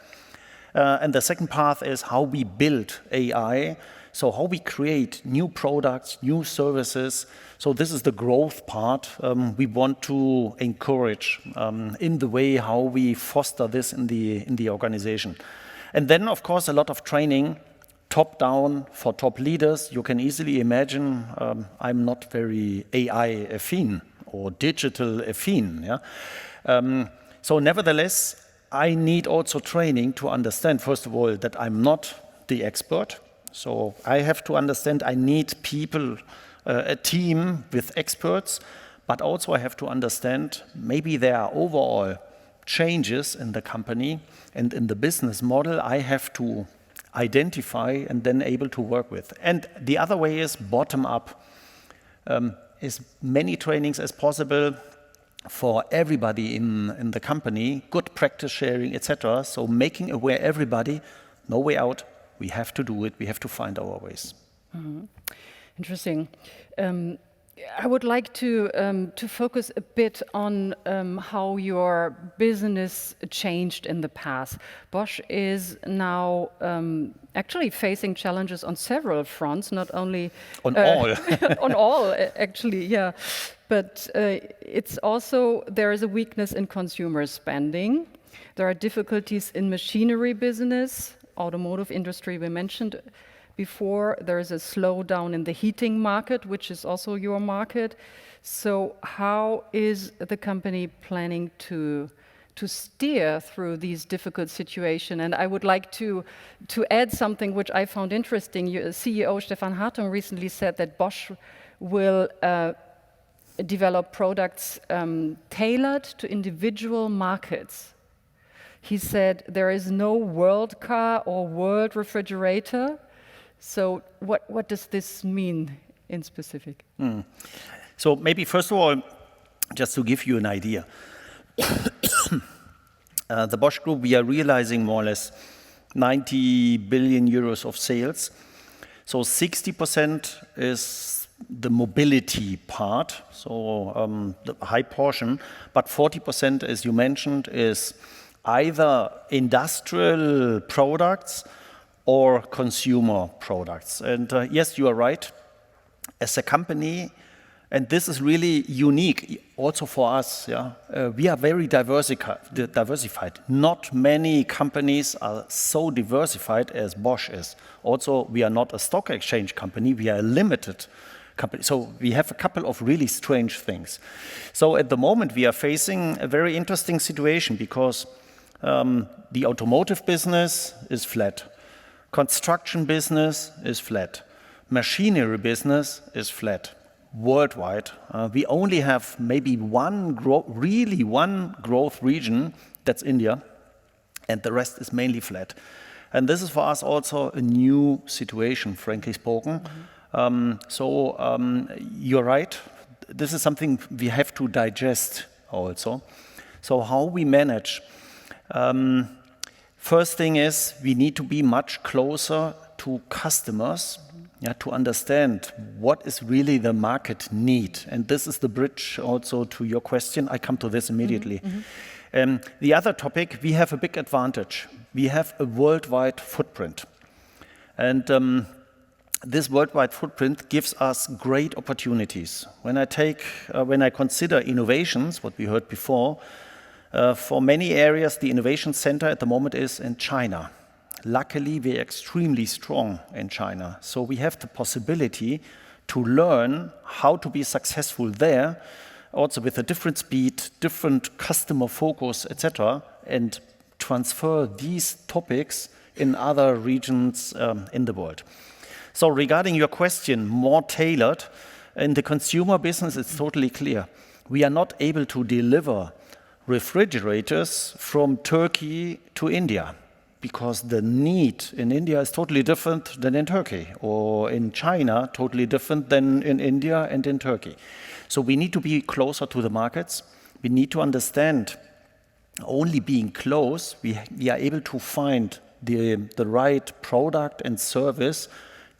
And the second path is how we build AI, so how we create new products, new services. So this is the growth part we want to encourage in the way how we foster this in the organization. And then, of course, a lot of training, top-down for top leaders. You can easily imagine I'm not very AI-affine or digital-affine. Yeah? So nevertheless, I need also training to understand, first of all, that I'm not the expert. So I have to understand I need people, a team with experts, but also I have to understand maybe there are overall changes in the company and in the business model I have to identify and then able to work with. And the other way is bottom up, as many trainings as possible for everybody in the company, good practice sharing, etc. So making aware everybody, no way out, we have to do it, we have to find our ways. Mm-hmm. Interesting. I would like to focus a bit on how your business changed in the past. Bosch is now actually facing challenges on several fronts, not only on all. on all, actually, yeah. But it's also, there is a weakness in consumer spending. There are difficulties in machinery business, automotive industry we mentioned before. There is a slowdown in the heating market, which is also your market. So how is the company planning to steer through these difficult situations? And I would like to add something which I found interesting. CEO Stefan Hartung recently said that Bosch will develop products tailored to individual markets. He said there is no world car or world refrigerator. So what does this mean in specific? So maybe first of all, just to give you an idea, the Bosch Group, we are realizing more or less 90 billion euros of sales. So 60% is the mobility part, so the high portion, but 40%, as you mentioned, is either industrial products or consumer products. And yes, you are right. As a company, and this is really unique also for us, yeah? We are very diversified. Not many companies are so diversified as Bosch is. Also, we are not a stock exchange company, we are a limited company. So we have a couple of really strange things. So at the moment, we are facing a very interesting situation because the automotive business is flat. Construction business is flat. Machinery business is flat. Worldwide, we only have maybe one growth region, that's India, and the rest is mainly flat. And this is for us also a new situation, frankly spoken. You're right, this is something we have to digest also. So how we manage? First thing is we need to be much closer to customers, to understand what is really the market need. And this is the bridge also to your question. I come to this immediately. The other topic, we have a big advantage. We have a worldwide footprint. And this worldwide footprint gives us great opportunities. When I consider innovations, what we heard before, for many areas, the innovation center at the moment is in China. Luckily, we're extremely strong in China. So we have the possibility to learn how to be successful there, also with a different speed, different customer focus, etc., and transfer these topics in other regions in the world. So regarding your question, more tailored, in the consumer business, it's totally clear. We are not able to deliver refrigerators from Turkey to India, because the need in India is totally different than in Turkey, or in China, totally different than in India and in Turkey. So we need to be closer to the markets. We need to understand, only being close, we are able to find the right product and service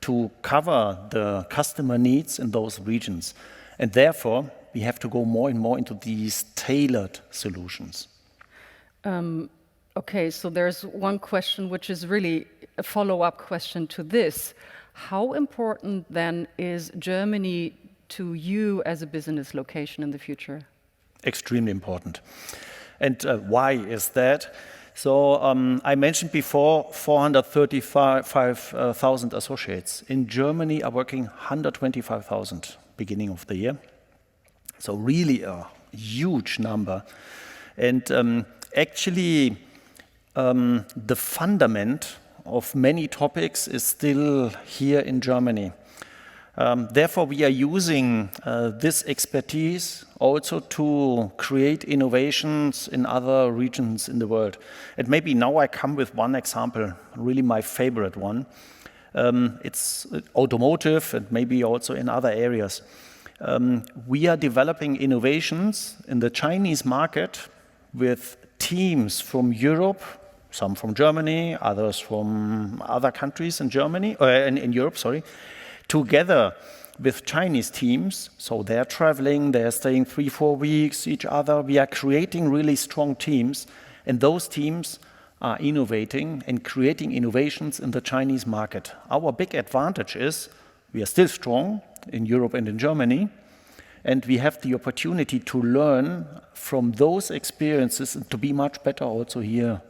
to cover the customer needs in those regions. And therefore, we have to go more and more into these tailored solutions. Okay, so there's one question which is really a follow-up question to this. How important then is Germany to you as a business location in the future? Extremely important. And why is that? So I mentioned before 435,000 associates. In Germany are working 125,000 beginning of the year. So really a huge number. And actually, the fundament of many topics is still here in Germany. Therefore, we are using this expertise also to create innovations in other regions in the world. And maybe now I come with one example, really my favorite one. It's automotive and maybe also in other areas. We are developing innovations in the Chinese market with teams from Europe, some from Germany, others from other countries in Europe, together with Chinese teams. So they're traveling, they're staying 3-4 weeks each other. We are creating really strong teams, and those teams are innovating and creating innovations in the Chinese market. Our big advantage is we are still strong in Europe and in Germany, and we have the opportunity to learn from those experiences and to be much better also here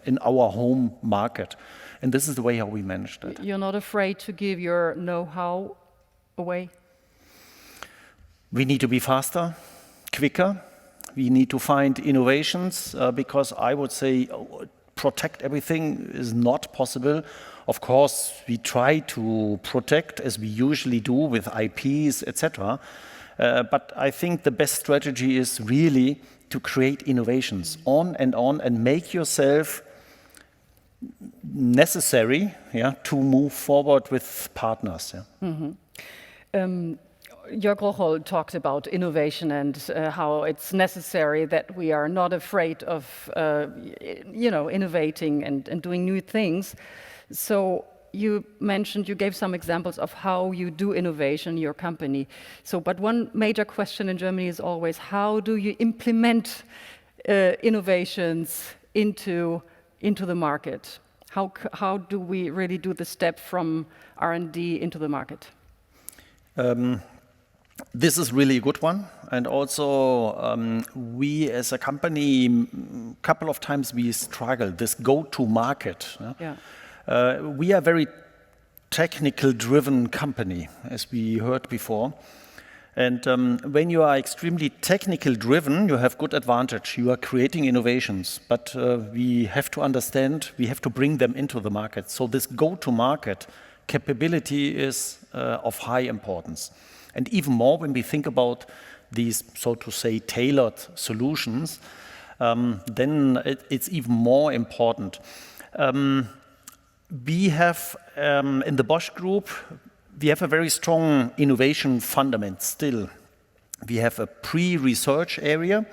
in our home market. And this is the way how we manage that. You're not afraid to give your know-how away? We need to be faster, quicker. We need to find innovations because I would say protect everything is not possible. Of course, we try to protect as we usually do with IPs, etc. But I think the best strategy is really to create innovations on and make yourself necessary, to move forward with partners. Jörg Rocholl talked about innovation and how it's necessary that we are not afraid of, innovating and doing new things. So you mentioned, you gave some examples of how you do innovation in your company. So, but one major question in Germany is always, how do you implement innovations into the market? How do we really do the step from R&D into the market? This is really a good one, and also we as a company, couple of times we struggled this go-to-market. Yeah. We are a very technical-driven company, as we heard before. And when you are extremely technical-driven, you have good advantage. You are creating innovations, but we have to understand, we have to bring them into the market. So this go-to-market capability is of high importance. And even more when we think about these, so to say, tailored solutions, then it's even more important. We have, in the Bosch Group, we have a very strong innovation fundament still. We have a pre-research area.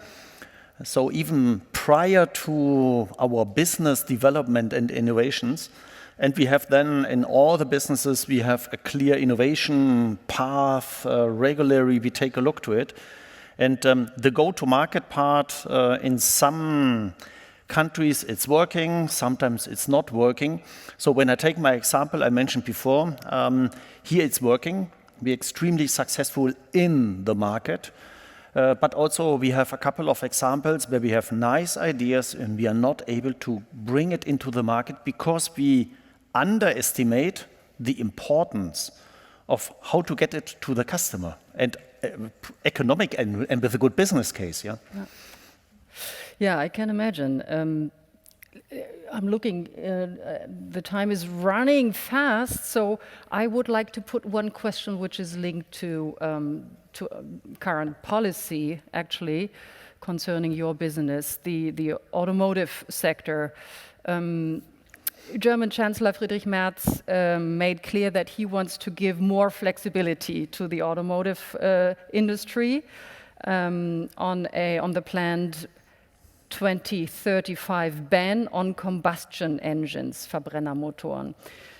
So even prior to our business development and innovations, and we have then in all the businesses, we have a clear innovation path, regularly we take a look to it. And the go-to-market part, in some countries it's working, sometimes it's not working. So when I take my example I mentioned before, here it's working. We're extremely successful in the market. But also we have a couple of examples where we have nice ideas and we are not able to bring it into the market because we underestimate the importance of how to get it to the customer and economic and with a good business case. Yeah. Yeah, I can imagine. I'm looking, the time is running fast, so I would like to put one question which is linked to current policy, actually, concerning your business, the automotive sector. German Chancellor Friedrich Merz made clear that he wants to give more flexibility to the automotive industry on the planned 2035 ban on combustion engines, Verbrennermotoren.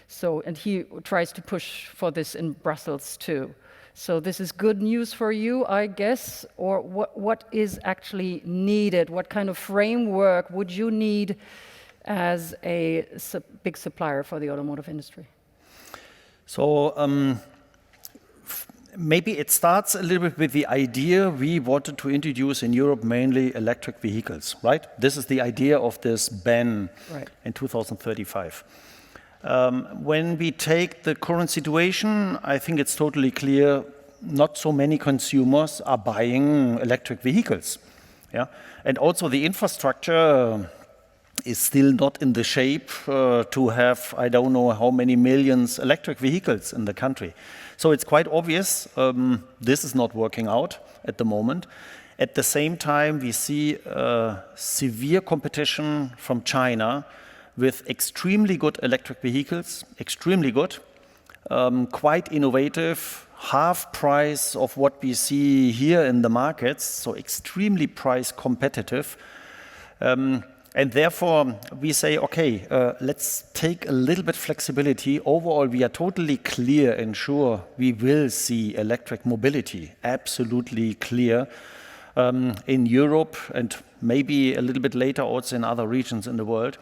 So, and he tries to push for this in Brussels too. So this is good news for you, I guess, or what is actually needed? What kind of framework would you need as a big supplier for the automotive industry? So maybe it starts a little bit with the idea we wanted to introduce in Europe, mainly electric vehicles, right? This is the idea of this ban in 2035. When we take the current situation, I think it's totally clear not so many consumers are buying electric vehicles. Yeah? And also the infrastructure is still not in the shape to have, I don't know how many millions electric vehicles in the country. So it's quite obvious this is not working out at the moment. At the same time, we see severe competition from China with extremely good electric vehicles, extremely good, quite innovative, half price of what we see here in the markets, so extremely price competitive. And therefore, we say, okay, let's take a little bit flexibility. Overall, we are totally clear and sure we will see electric mobility, absolutely clear, in Europe and maybe a little bit later also in other regions in the world.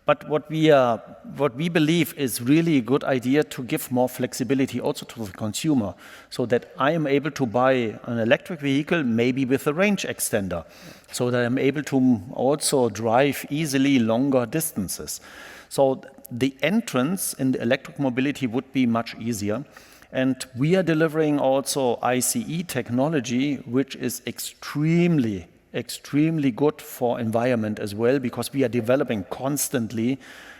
But what we believe is really a good idea to give more flexibility also to the consumer, so that I am able to buy an electric vehicle, maybe with a range extender, so that I'm able to also drive easily longer distances. So the entrance in the electric mobility would be much easier. And we are delivering also ICE technology, which is extremely good for environment as well, because we are developing constantly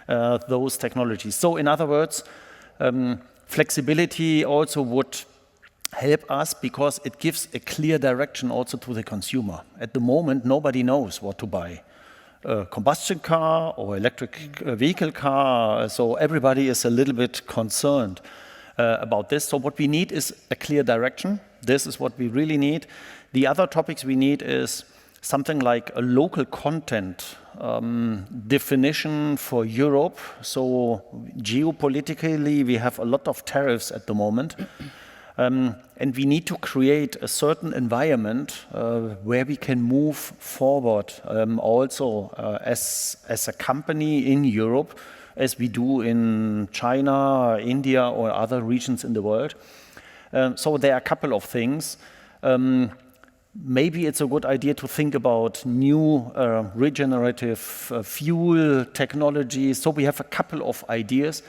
those technologies. So in other words, flexibility also would help us because it gives a clear direction also to the consumer. At the moment, nobody knows what to buy. A combustion car or electric vehicle car, so everybody is a little bit concerned about this. So what we need is a clear direction. This is what we really need. The other topics we need is something like a local content definition for Europe. So geopolitically, we have a lot of tariffs at the moment. And we need to create a certain environment where we can move forward also as a company in Europe, as we do in China, India, or other regions in the world. So there are a couple of things. Maybe it's a good idea to think about new regenerative fuel technologies. So we have a couple of ideas.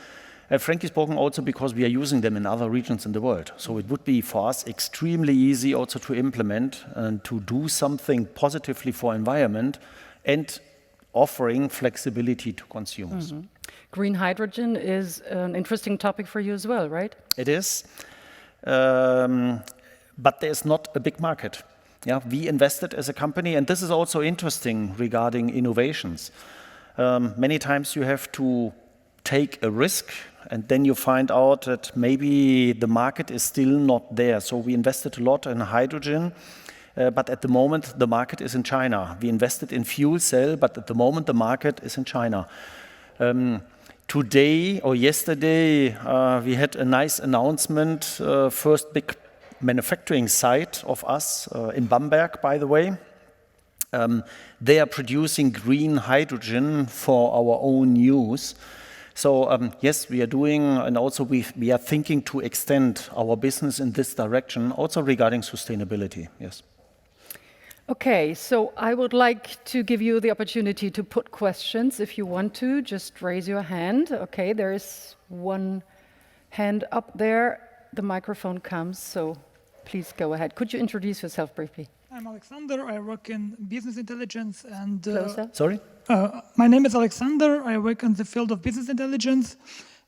Frankly spoken, also because we are using them in other regions in the world. So it would be for us extremely easy also to implement and to do something positively for environment and offering flexibility to consumers. Mm-hmm. Green hydrogen is an interesting topic for you as well, right? It is, but there's not a big market. Yeah, we invested as a company, and this is also interesting regarding innovations. Many times you have to take a risk, and then you find out that maybe the market is still not there. So we invested a lot in hydrogen, but at the moment the market is in China. We invested in fuel cell, but at the moment the market is in China. Today or yesterday we had a nice announcement, first big manufacturing site of us in Bamberg, by the way. They are producing green hydrogen for our own use. So yes, we are doing, and also we are thinking to extend our business in this direction, also regarding sustainability, yes. Okay, so I would like to give you the opportunity to put questions. If you want to, just raise your hand. Okay, there is one hand up there. The microphone comes, so please go ahead. Could you introduce yourself briefly? I'm Alexander. I work in business intelligence and... Closer. Sorry? My name is Alexander. I work in the field of business intelligence.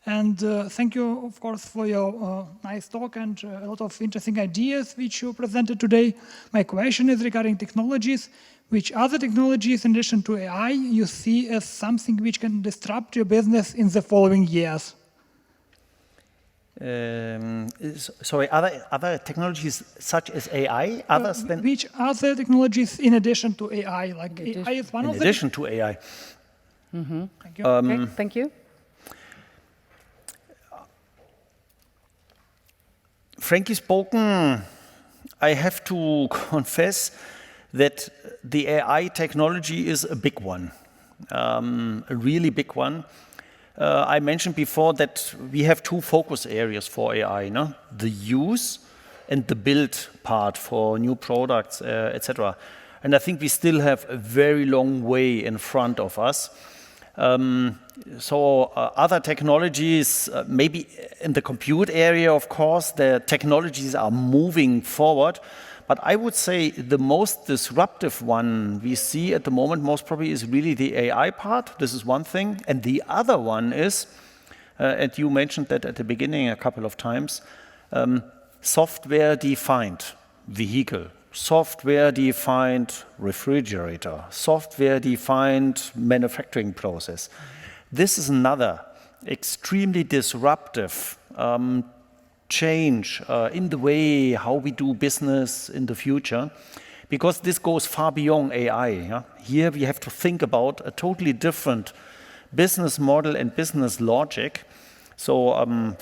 And thank you, of course, for your nice talk and a lot of interesting ideas which you presented today. My question is regarding technologies. Which other technologies, in addition to AI, you see as something which can disrupt your business in the following years? Sorry, other technologies such as AI, others than... Which other technologies in addition to AI? Like AI is one of them? In addition to AI. Mm-hmm. Thank you. Okay, thank you. Frankly spoken, I have to confess that the AI technology is a big one, a really big one. I mentioned before that we have two focus areas for AI, no? The use and the build part for new products, etc. And I think we still have a very long way in front of us. Other technologies, maybe in the compute area, of course, the technologies are moving forward. But I would say the most disruptive one we see at the moment most probably is really the AI part. This is one thing. And the other one is, and you mentioned that at the beginning a couple of times, software-defined vehicle, software-defined refrigerator, software-defined manufacturing process. This is another extremely disruptive change in the way how we do business in the future, because this goes far beyond AI. Yeah? Here we have to think about a totally different business model and business logic. So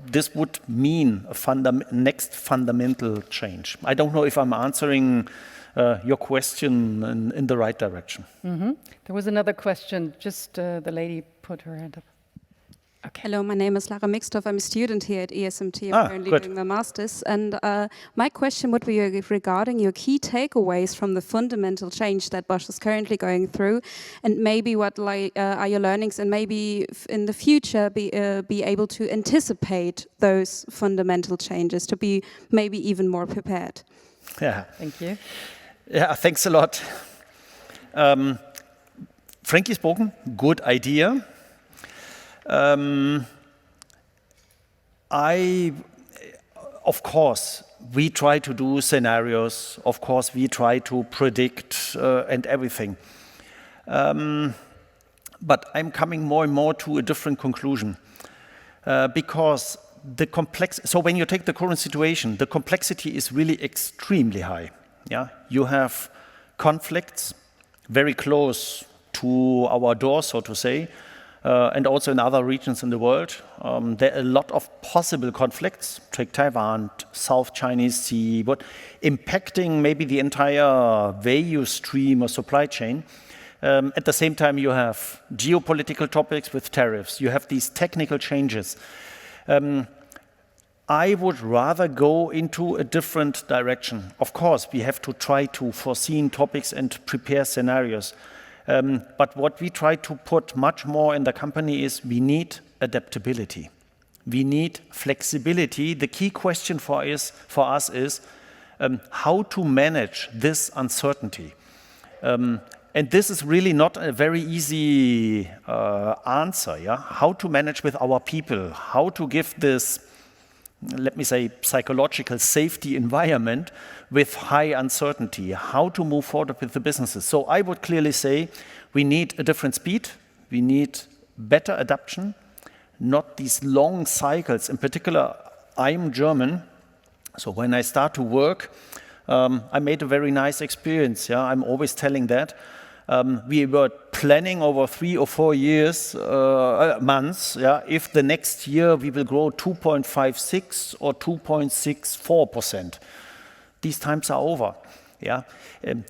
this would mean a next fundamental change. I don't know if I'm answering your question in the right direction. Mm-hmm. There was another question. Just the lady put her hand up. Okay. Hello, my name is Lara Mixdorf. I'm a student here at ESMT. I'm currently good. doing my master's. And my question would be regarding your key takeaways from the fundamental change that Bosch is currently going through, and maybe what are your learnings, and maybe in the future be able to anticipate those fundamental changes, to be maybe even more prepared. Yeah. Thank you. Yeah, thanks a lot. Frankly spoken, good idea. Of course, we try to do scenarios. Of course, we try to predict and everything. But I'm coming more and more to a different conclusion because so when you take the current situation, the complexity is really extremely high. Yeah, you have conflicts very close to our door, so to say, and also in other regions in the world. There are a lot of possible conflicts, take Taiwan, South Chinese Sea, but impacting maybe the entire value stream or supply chain. At the same time, you have geopolitical topics with tariffs. You have these technical changes. I would rather go into a different direction. Of course, we have to try to foresee topics and prepare scenarios. But what we try to put much more in the company is we need adaptability. We need flexibility. The key question for us is how to manage this uncertainty. And this is really not a very easy answer. Yeah? How to manage with our people, how to give this, let me say, psychological safety environment with high uncertainty, how to move forward with the businesses. So I would clearly say we need a different speed, we need better adaptation, not these long cycles. In particular, I'm German, so when I start to work, I made a very nice experience. Yeah? I'm always telling that. We were planning over 3 or 4 months, yeah, if the next year we will grow 2.56 or 2.64%. These times are over. Yeah,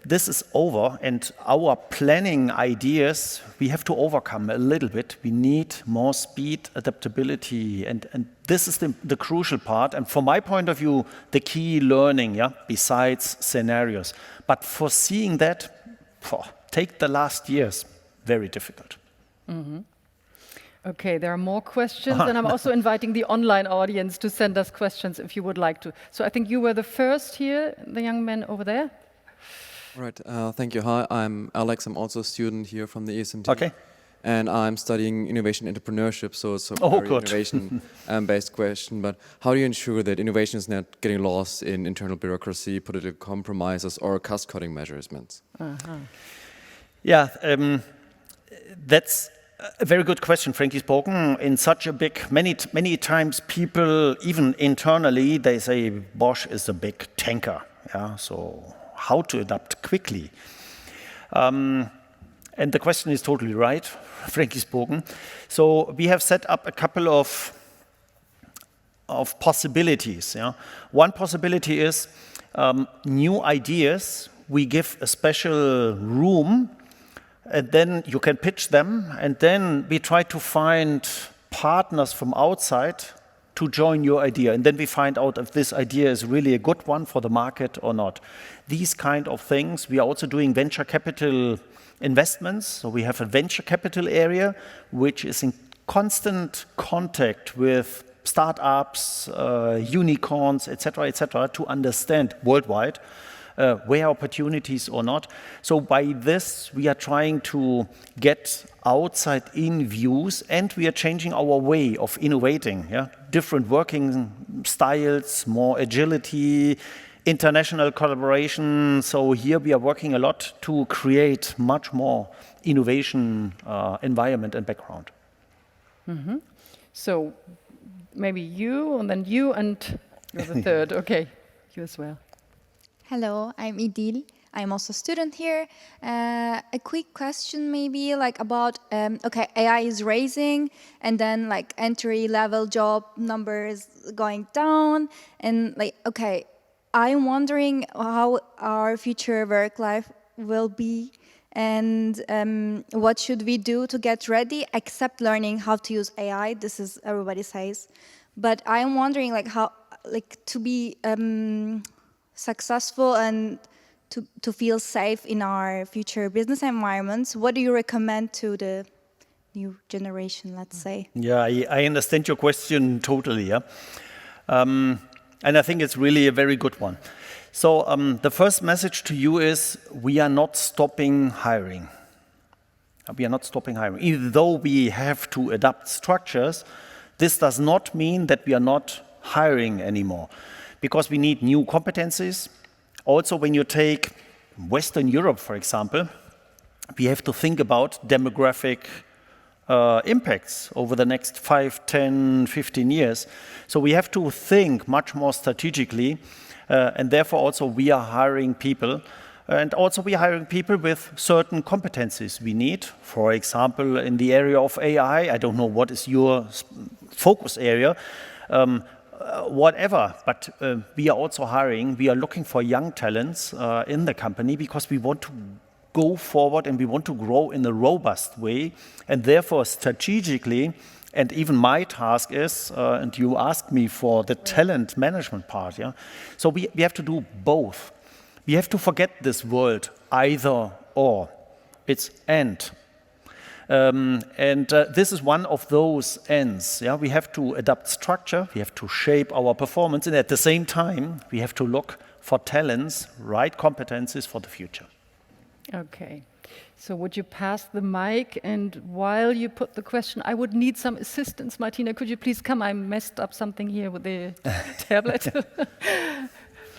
this is over, and our planning ideas we have to overcome a little bit. We need more speed, adaptability, and this is the crucial part. And from my point of view, the key learning, yeah, besides scenarios. But foreseeing that, take the last years, very difficult. Mm-hmm. Okay, there are more questions, and I'm also inviting the online audience to send us questions if you would like to. So I think you were the first here, the young man over there. Right, thank you. Hi, I'm Alex. I'm also a student here from the ESMT. Okay. And I'm studying innovation entrepreneurship, so it's a very innovation-based question. But how do you ensure that innovation is not getting lost in internal bureaucracy, political compromises, or cost-cutting measures? Yeah, that's a very good question, frankly spoken. In such a big, many times people, even internally, they say Bosch is a big tanker. Yeah, so how to adapt quickly? And the question is totally right, frankly spoken. So we have set up a couple of possibilities. Yeah? One possibility is new ideas. We give a special room, and then you can pitch them, and then we try to find partners from outside to join your idea, and then we find out if this idea is really a good one for the market or not. These kind of things. We are also doing venture capital investments, so we have a venture capital area which is in constant contact with startups, unicorns, etc., to understand worldwide where opportunities or not. So by this, we are trying to get outside-in views, and we are changing our way of innovating. Yeah? Different working styles, more agility, international collaboration. So here we are working a lot to create much more innovation environment and background. Mm-hmm. So maybe you, and then you, and you're the third. Okay, you as well. Hello, I'm Idil. I'm also a student here. A quick question maybe like about, okay, AI is rising and then like entry-level job numbers going down, and like, okay, I'm wondering how our future work life will be, and what should we do to get ready except learning how to use AI. This is everybody says, but I'm wondering like how, like to be successful and to feel safe in our future business environments. What do you recommend to the new generation, let's say? Yeah, I understand your question totally. Yeah, and I think it's really a very good one. So the first message to you is we are not stopping hiring. We are not stopping hiring. Even though we have to adapt structures, this does not mean that we are not hiring anymore, because we need new competencies. Also, when you take Western Europe, for example, we have to think about demographic impacts over the next 5, 10, 15 years. So we have to think much more strategically, and therefore also we are hiring people. And also we are hiring people with certain competencies we need. For example, in the area of AI, I don't know what is your focus area, whatever, but we are also hiring, we are looking for young talents in the company because we want to go forward and we want to grow in a robust way, and therefore strategically, and even my task is, and you asked me for the talent management part, yeah? So we have to do both. We have to forget this world, either or. It's and. This is one of those ends. Yeah? We have to adapt structure, we have to shape our performance, and at the same time, we have to look for talents, right competencies for the future. Okay. So would you pass the mic? And while you put the question, I would need some assistance. Martina, could you please come? I messed up something here with the tablet.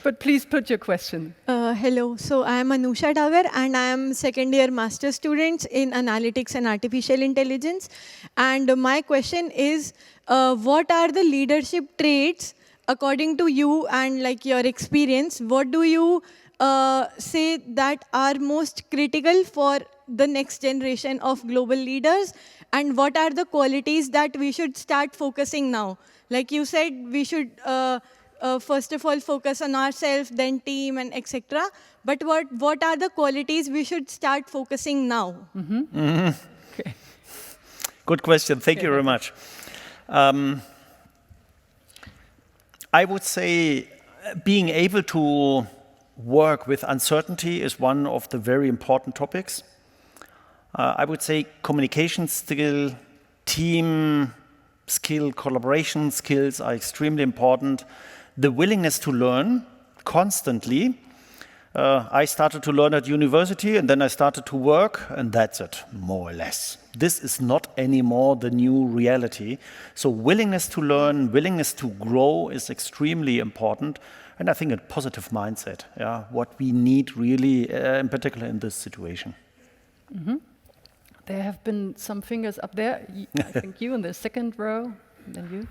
But please put your question. Hello. So I am Anusha Davar and I am second year master student in analytics and artificial intelligence. And my question is, what are the leadership traits according to you and like your experience? What do you say that are most critical for the next generation of global leaders? And what are the qualities that we should start focusing now? Like you said, we should first of all focus on ourselves, then team and etc. But what are the qualities we should start focusing now? Okay. Good question. Thank you very much. I would say being able to work with uncertainty is one of the very important topics. I would say communication skill, team skill, collaboration skills are extremely important. The willingness to learn constantly. I started to learn at university and then I started to work and that's it, more or less. This is not anymore the new reality. So willingness to learn, willingness to grow is extremely important. And I think a positive mindset, yeah, what we need really, in particular in this situation. There have been some fingers up there. I think you in the second row, then you.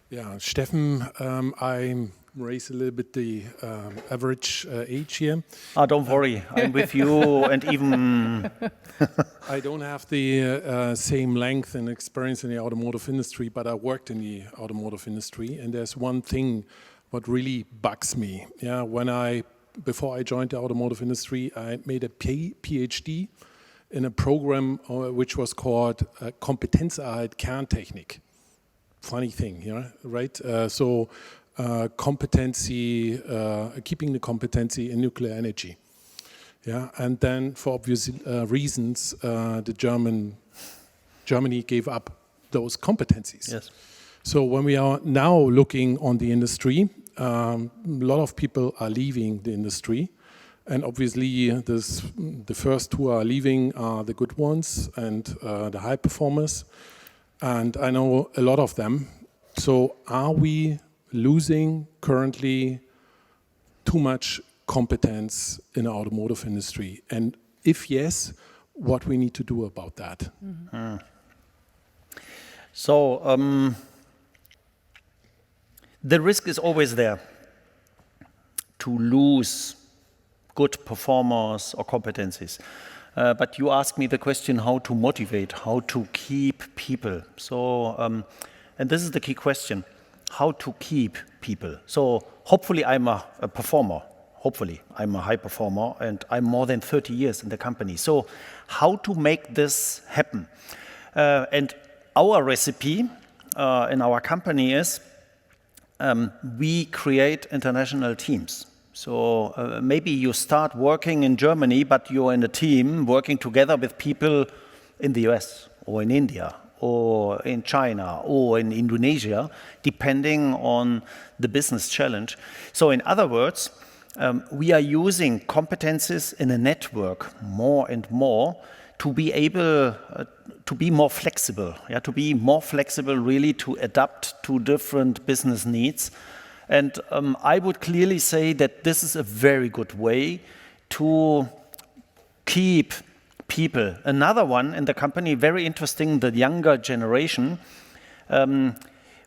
Yeah, Stefan, I raise a little bit the average age here. Don't worry, I'm with you and even... I don't have the same length and experience in the automotive industry, but I worked in the automotive industry, and there's one thing what really bugs me. Yeah, before I joined the automotive industry, I made a PhD in a program which was called Kompetenzerhalt Kerntechnik. Funny thing, yeah, right? Competency, keeping the competency in nuclear energy. Yeah, and then for obvious reasons, Germany gave up those competencies. Yes. So when we are now looking on the industry, a lot of people are leaving the industry. And obviously, the first who are leaving are the good ones and the high performers. And I know a lot of them. So are we losing currently too much competence in the automotive industry? And if yes, what we need to do about that? So the risk is always there to lose good performers or competencies. But you asked me the question how to motivate, how to keep people. So, and this is the key question, how to keep people. So hopefully I'm a performer. Hopefully I'm a high performer and I'm more than 30 years in the company. So how to make this happen? And our recipe in our company is we create international teams. So maybe you start working in Germany, but you're in a team working together with people in the US or in India or in China or in Indonesia, depending on the business challenge. So in other words, we are using competences in a network more and more to be able to be more flexible, to be more flexible really to adapt to different business needs. And I would clearly say that this is a very good way to keep people. Another one in the company, very interesting, the younger generation.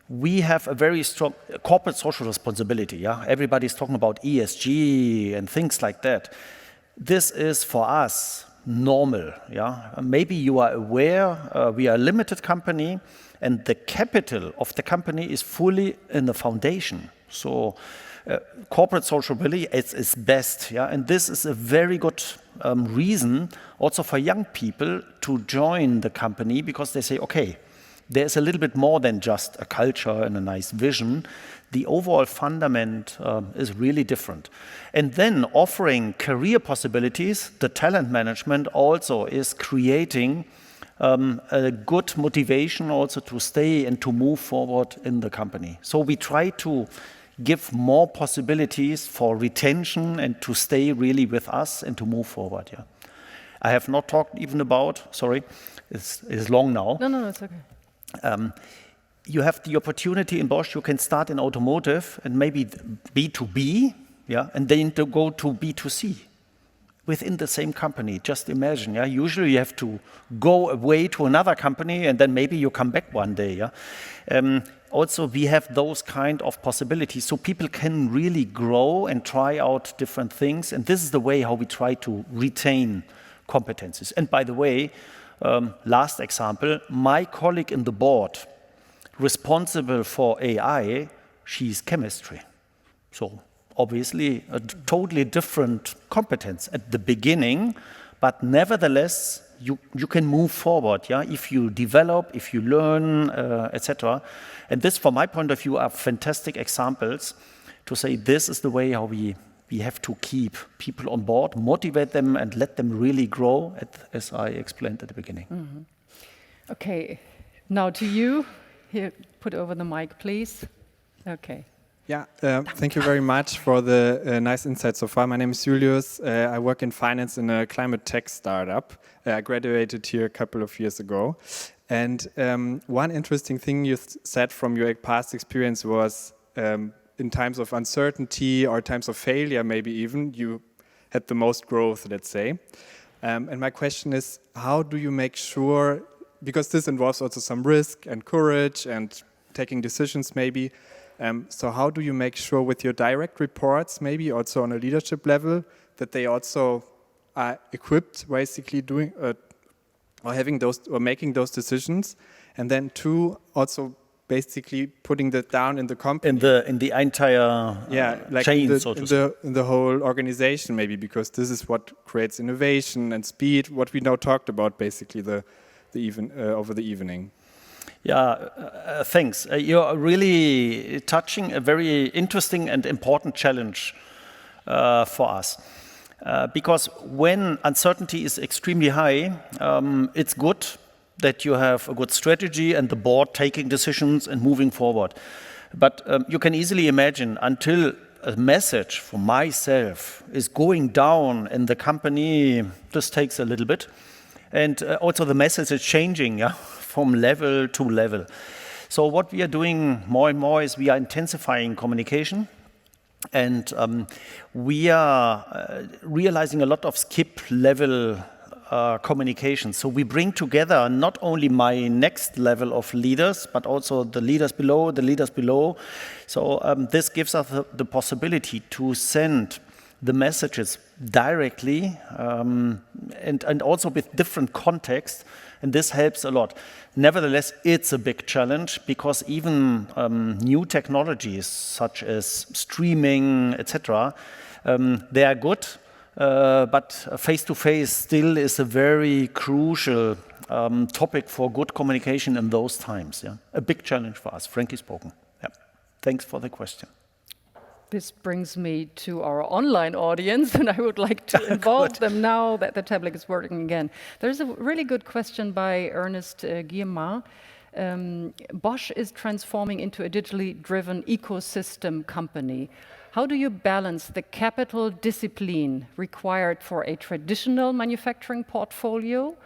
We have a very strong corporate social responsibility. Yeah, everybody's talking about ESG and things like that. This is for us normal. Yeah, maybe you are aware we are a limited company, and the capital of the company is fully in the foundation. So corporate sociability is best. Yeah, and this is a very good reason also for young people to join the company, because they say, okay, there's a little bit more than just a culture and a nice vision. The overall fundament is really different. And then offering career possibilities, the talent management also is creating a good motivation also to stay and to move forward in the company. So we try to give more possibilities for retention and to stay really with us and to move forward. Yeah, I have not talked even about, sorry, it's long now. No, it's okay. You have the opportunity in Bosch, you can start in automotive and maybe B2B, yeah, and then to go to B2C within the same company. Just imagine, yeah. Usually you have to go away to another company and then maybe you come back one day, yeah. Also, we have those kind of possibilities, so people can really grow and try out different things, and this is the way how we try to retain competencies. And by the way, last example, my colleague in the board, responsible for AI, she's chemistry. So obviously a totally different competence at the beginning, but nevertheless, you can move forward, yeah, if you develop, if you learn, etc. And this, from my point of view, are fantastic examples to say this is the way how we have to keep people on board, motivate them, and let them really grow, as I explained at the beginning. Mm-hmm. Okay, now to you. Here, put over the mic, please. Okay. Yeah, thank you very much for the nice insight so far. My name is Julius. I work in finance in a climate tech startup. I graduated here a couple of years ago. And one interesting thing you said from your past experience was in times of uncertainty or times of failure, maybe even, you had the most growth, let's say. And my question is, how do you make sure, because this involves also some risk and courage and taking decisions maybe, so how do you make sure with your direct reports, maybe also on a leadership level, that they also are equipped basically doing or having those or making those decisions, and then two, also basically putting that down in the company, in the entire chain, in the whole organization maybe, because this is what creates innovation and speed, what we now talked about basically over the evening. Yeah, thanks. You're really touching a very interesting and important challenge for us. Because when uncertainty is extremely high, it's good that you have a good strategy and the board taking decisions and moving forward. But you can easily imagine, until a message for myself is going down in the company, this takes a little bit. And also the message is changing, yeah, from level to level. So what we are doing more and more is we are intensifying communication, and we are realizing a lot of skip level communication. So we bring together not only my next level of leaders, but also the leaders below. So this gives us the possibility to send the messages directly and also with different context, and this helps a lot. Nevertheless, it's a big challenge because even new technologies such as streaming, etc., they are good, but face-to-face still is a very crucial topic for good communication in those times. Yeah, a big challenge for us, frankly spoken. Yeah, thanks for the question. This brings me to our online audience, and I would like to involve them now that the tablet is working again. There's a really good question by Ernest Guillemard. Bosch is transforming into a digitally driven ecosystem company. How do you balance the capital discipline required for a traditional manufacturing portfolio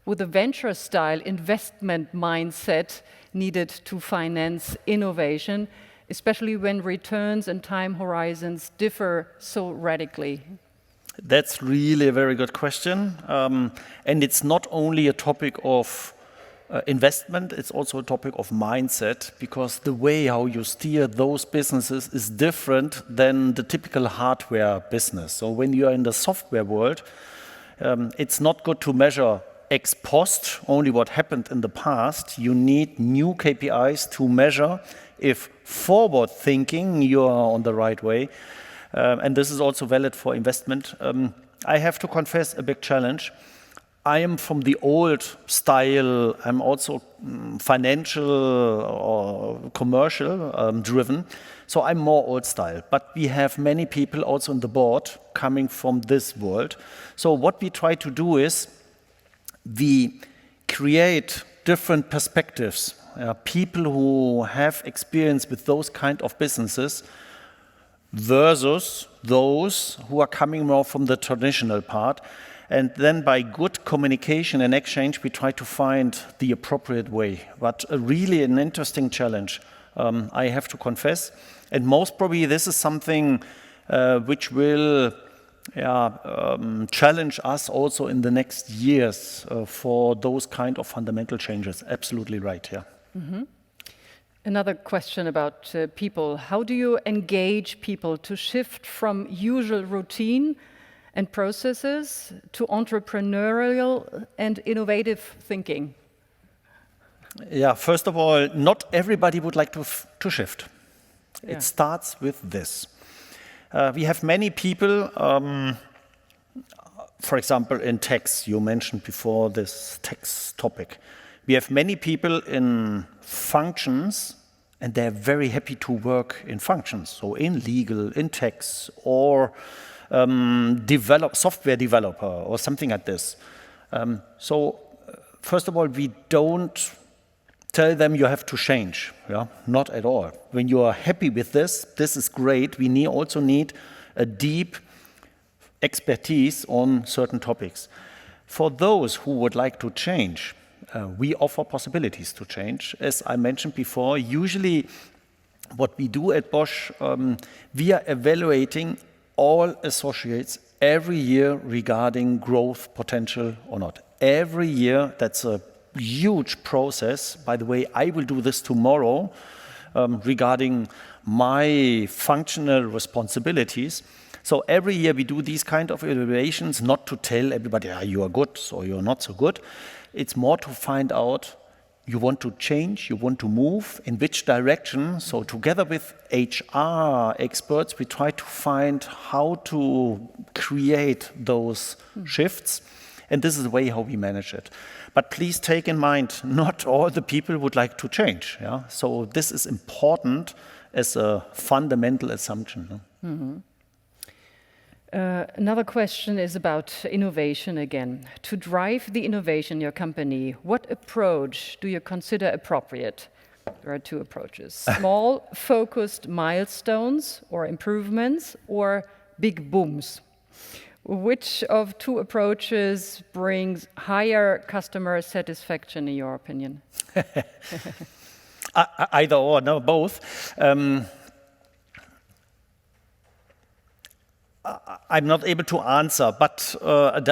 with a venture-style investment mindset needed to finance innovation, especially when returns and time horizons differ so radically? That's really a very good question. And it's not only a topic of investment, it's also a topic of mindset, because the way how you steer those businesses is different than the typical hardware business. So when you are in the software world, it's not good to measure ex post, only what happened in the past. You need new KPIs to measure if forward thinking you are on the right way. And this is also valid for investment. I have to confess a big challenge. I am from the old style. I'm also financial or commercial driven. So I'm more old style. But we have many people also on the board coming from this world. So what we try to do is we create different perspectives. People who have experience with those kind of businesses versus those who are coming more from the traditional part. And then by good communication and exchange, we try to find the appropriate way. But really an interesting challenge, I have to confess. And most probably this is something which will challenge us also in the next years for those kind of fundamental changes. Absolutely right, yeah. Mm-hmm. Another question about people. How do you engage people to shift from usual routine and processes to entrepreneurial and innovative thinking? Yeah, first of all, not everybody would like to shift. Yeah. It starts with this. We have many people, for example, in tax, you mentioned before this tax topic. We have many people in functions, and they're very happy to work in functions, so in legal, in tax, or software developer, or something like this. So, first of all, we don't tell them you have to change, yeah? Not at all. When you are happy with this is great. We also need a deep expertise on certain topics. For those who would like to change, we offer possibilities to change. As I mentioned before, usually what we do at Bosch, we are evaluating all associates every year regarding growth potential or not. Every year, that's a huge process. By the way, I will do this tomorrow regarding my functional responsibilities. So every year we do these kind of evaluations, not to tell everybody, you are good or you're not so good. It's more to find out you want to change, you want to move, in which direction. So together with HR experts, we try to find how to create those shifts. And this is the way how we manage it. But please take in mind, not all the people would like to change. Yeah? So this is important as a fundamental assumption. Mm-hmm. Another question is about innovation again. To drive the innovation in your company, what approach do you consider appropriate? There are two approaches. Small, focused milestones or improvements, or big booms. Which of two approaches brings higher customer satisfaction, in your opinion? Either or, no, both. I'm not able to answer, but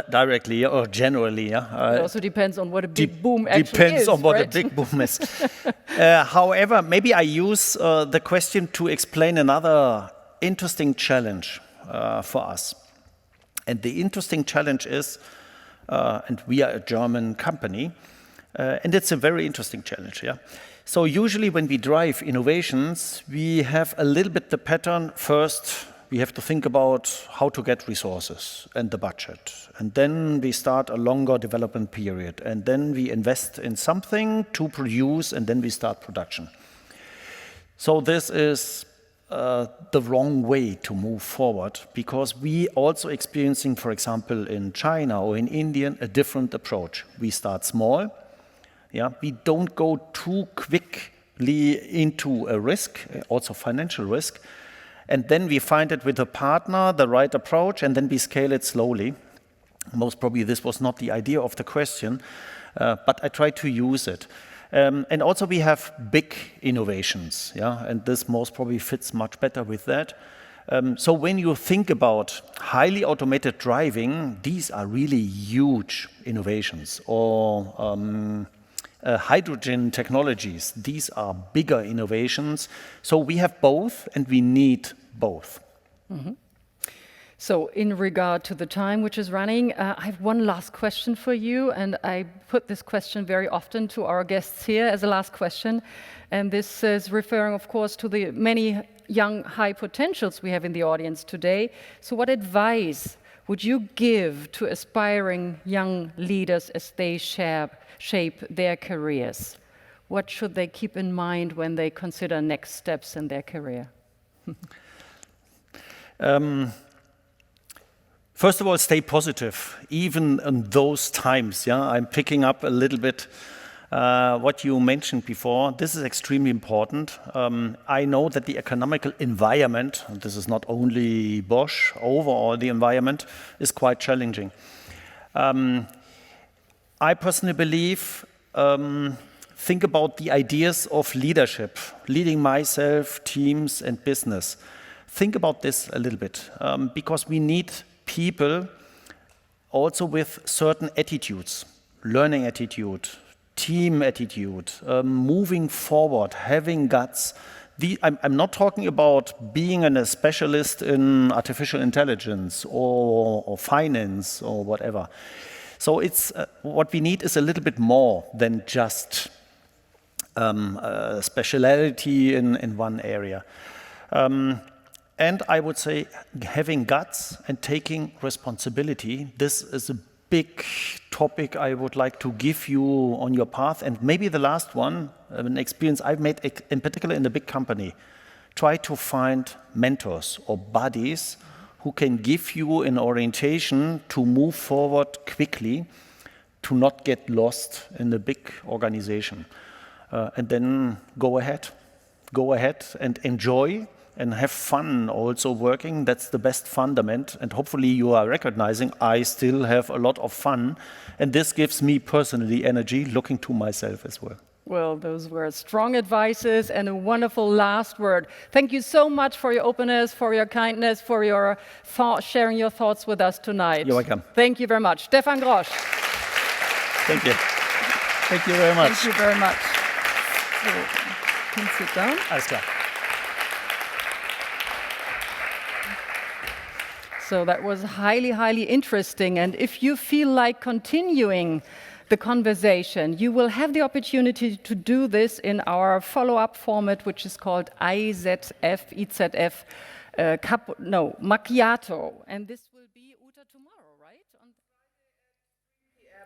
directly or generally. It also depends on what a big boom actually is. Depends on what right? a big boom is. However, maybe I use the question to explain another interesting challenge for us. And the interesting challenge is, and we are a German company, and it's a very interesting challenge, yeah? So usually when we drive innovations, we have a little bit the pattern. First, we have to think about how to get resources and the budget. And then we start a longer development period. And then we invest in something to produce, and then we start production. So this is the wrong way to move forward, because we also experiencing, for example, in China or in India, a different approach. We start small. Yeah, we don't go too quickly into a risk, also financial risk. And then we find it with a partner, the right approach, and then we scale it slowly. Most probably this was not the idea of the question, but I try to use it. And also we have big innovations, yeah, and this most probably fits much better with that. So when you think about highly automated driving, these are really huge innovations. Or hydrogen technologies. These are bigger innovations. So we have both, and we need both. Mm-hmm. So in regard to the time which is running, I have one last question for you, and I put this question very often to our guests here as a last question. And this is referring, of course, to the many young high potentials we have in the audience today. So what advice would you give to aspiring young leaders as they shape their careers? What should they keep in mind when they consider next steps in their career? First of all, stay positive, even in those times. Yeah, I'm picking up a little bit what you mentioned before. This is extremely important. I know that the economical environment, and this is not only Bosch, overall the environment is quite challenging. I personally believe, think about the ideas of leadership, leading myself, teams and business. Think about this a little bit, because we need people also with certain attitudes, learning attitude, team attitude, moving forward, having guts. I'm not talking about being a specialist in artificial intelligence or finance or whatever. So it's what we need is a little bit more than just a speciality in one area. And I would say having guts and taking responsibility. This is a big topic I would like to give you on your path. And maybe the last one, an experience I've made in particular in a big company. Try to find mentors or buddies who can give you an orientation to move forward quickly, to not get lost in a big organization. And then go ahead and enjoy and have fun also working. That's the best fundament. And hopefully you are recognizing I still have a lot of fun. And this gives me personally energy looking to myself as well. Well, those were strong advices and a wonderful last word. Thank you so much for your openness, for your kindness, for your sharing your thoughts with us tonight. You're welcome. Thank you very much. Stefan Grosch. Thank you. Thank you very much. Thank you very much. So, can you sit down? Alles klar. So that was highly, highly interesting. And if you feel like continuing the conversation, you will have the opportunity to do this in our follow-up format, which is called IZF Macchiato. And this will be, Uta, tomorrow, right? On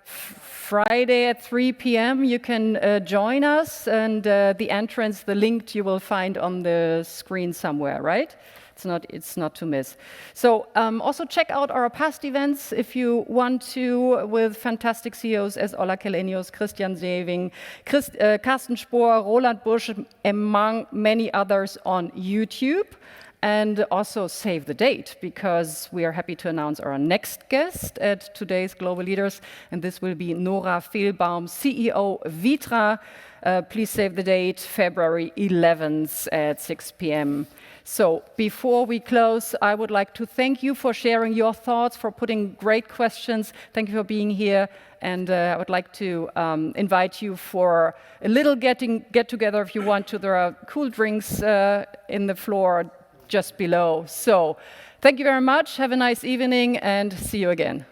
Friday at 3 p.m. You can join us, and the entrance, the link you will find on the screen somewhere, right? It's not to miss. So also check out our past events if you want to, with fantastic CEOs as Ola Kelenius, Christian Sewing, Carsten Spohr, Roland Busch, among many others on YouTube. And also save the date, because we are happy to announce our next guest at today's Global Leaders, and this will be Nora Fehlbaum, CEO Vitra. Please save the date, February 11th at 6 p.m. So before we close, I would like to thank you for sharing your thoughts, for putting great questions. Thank you for being here. And I would like to invite you for a little get-together if you want to. There are cool drinks in the floor just below. So thank you very much. Have a nice evening and see you again.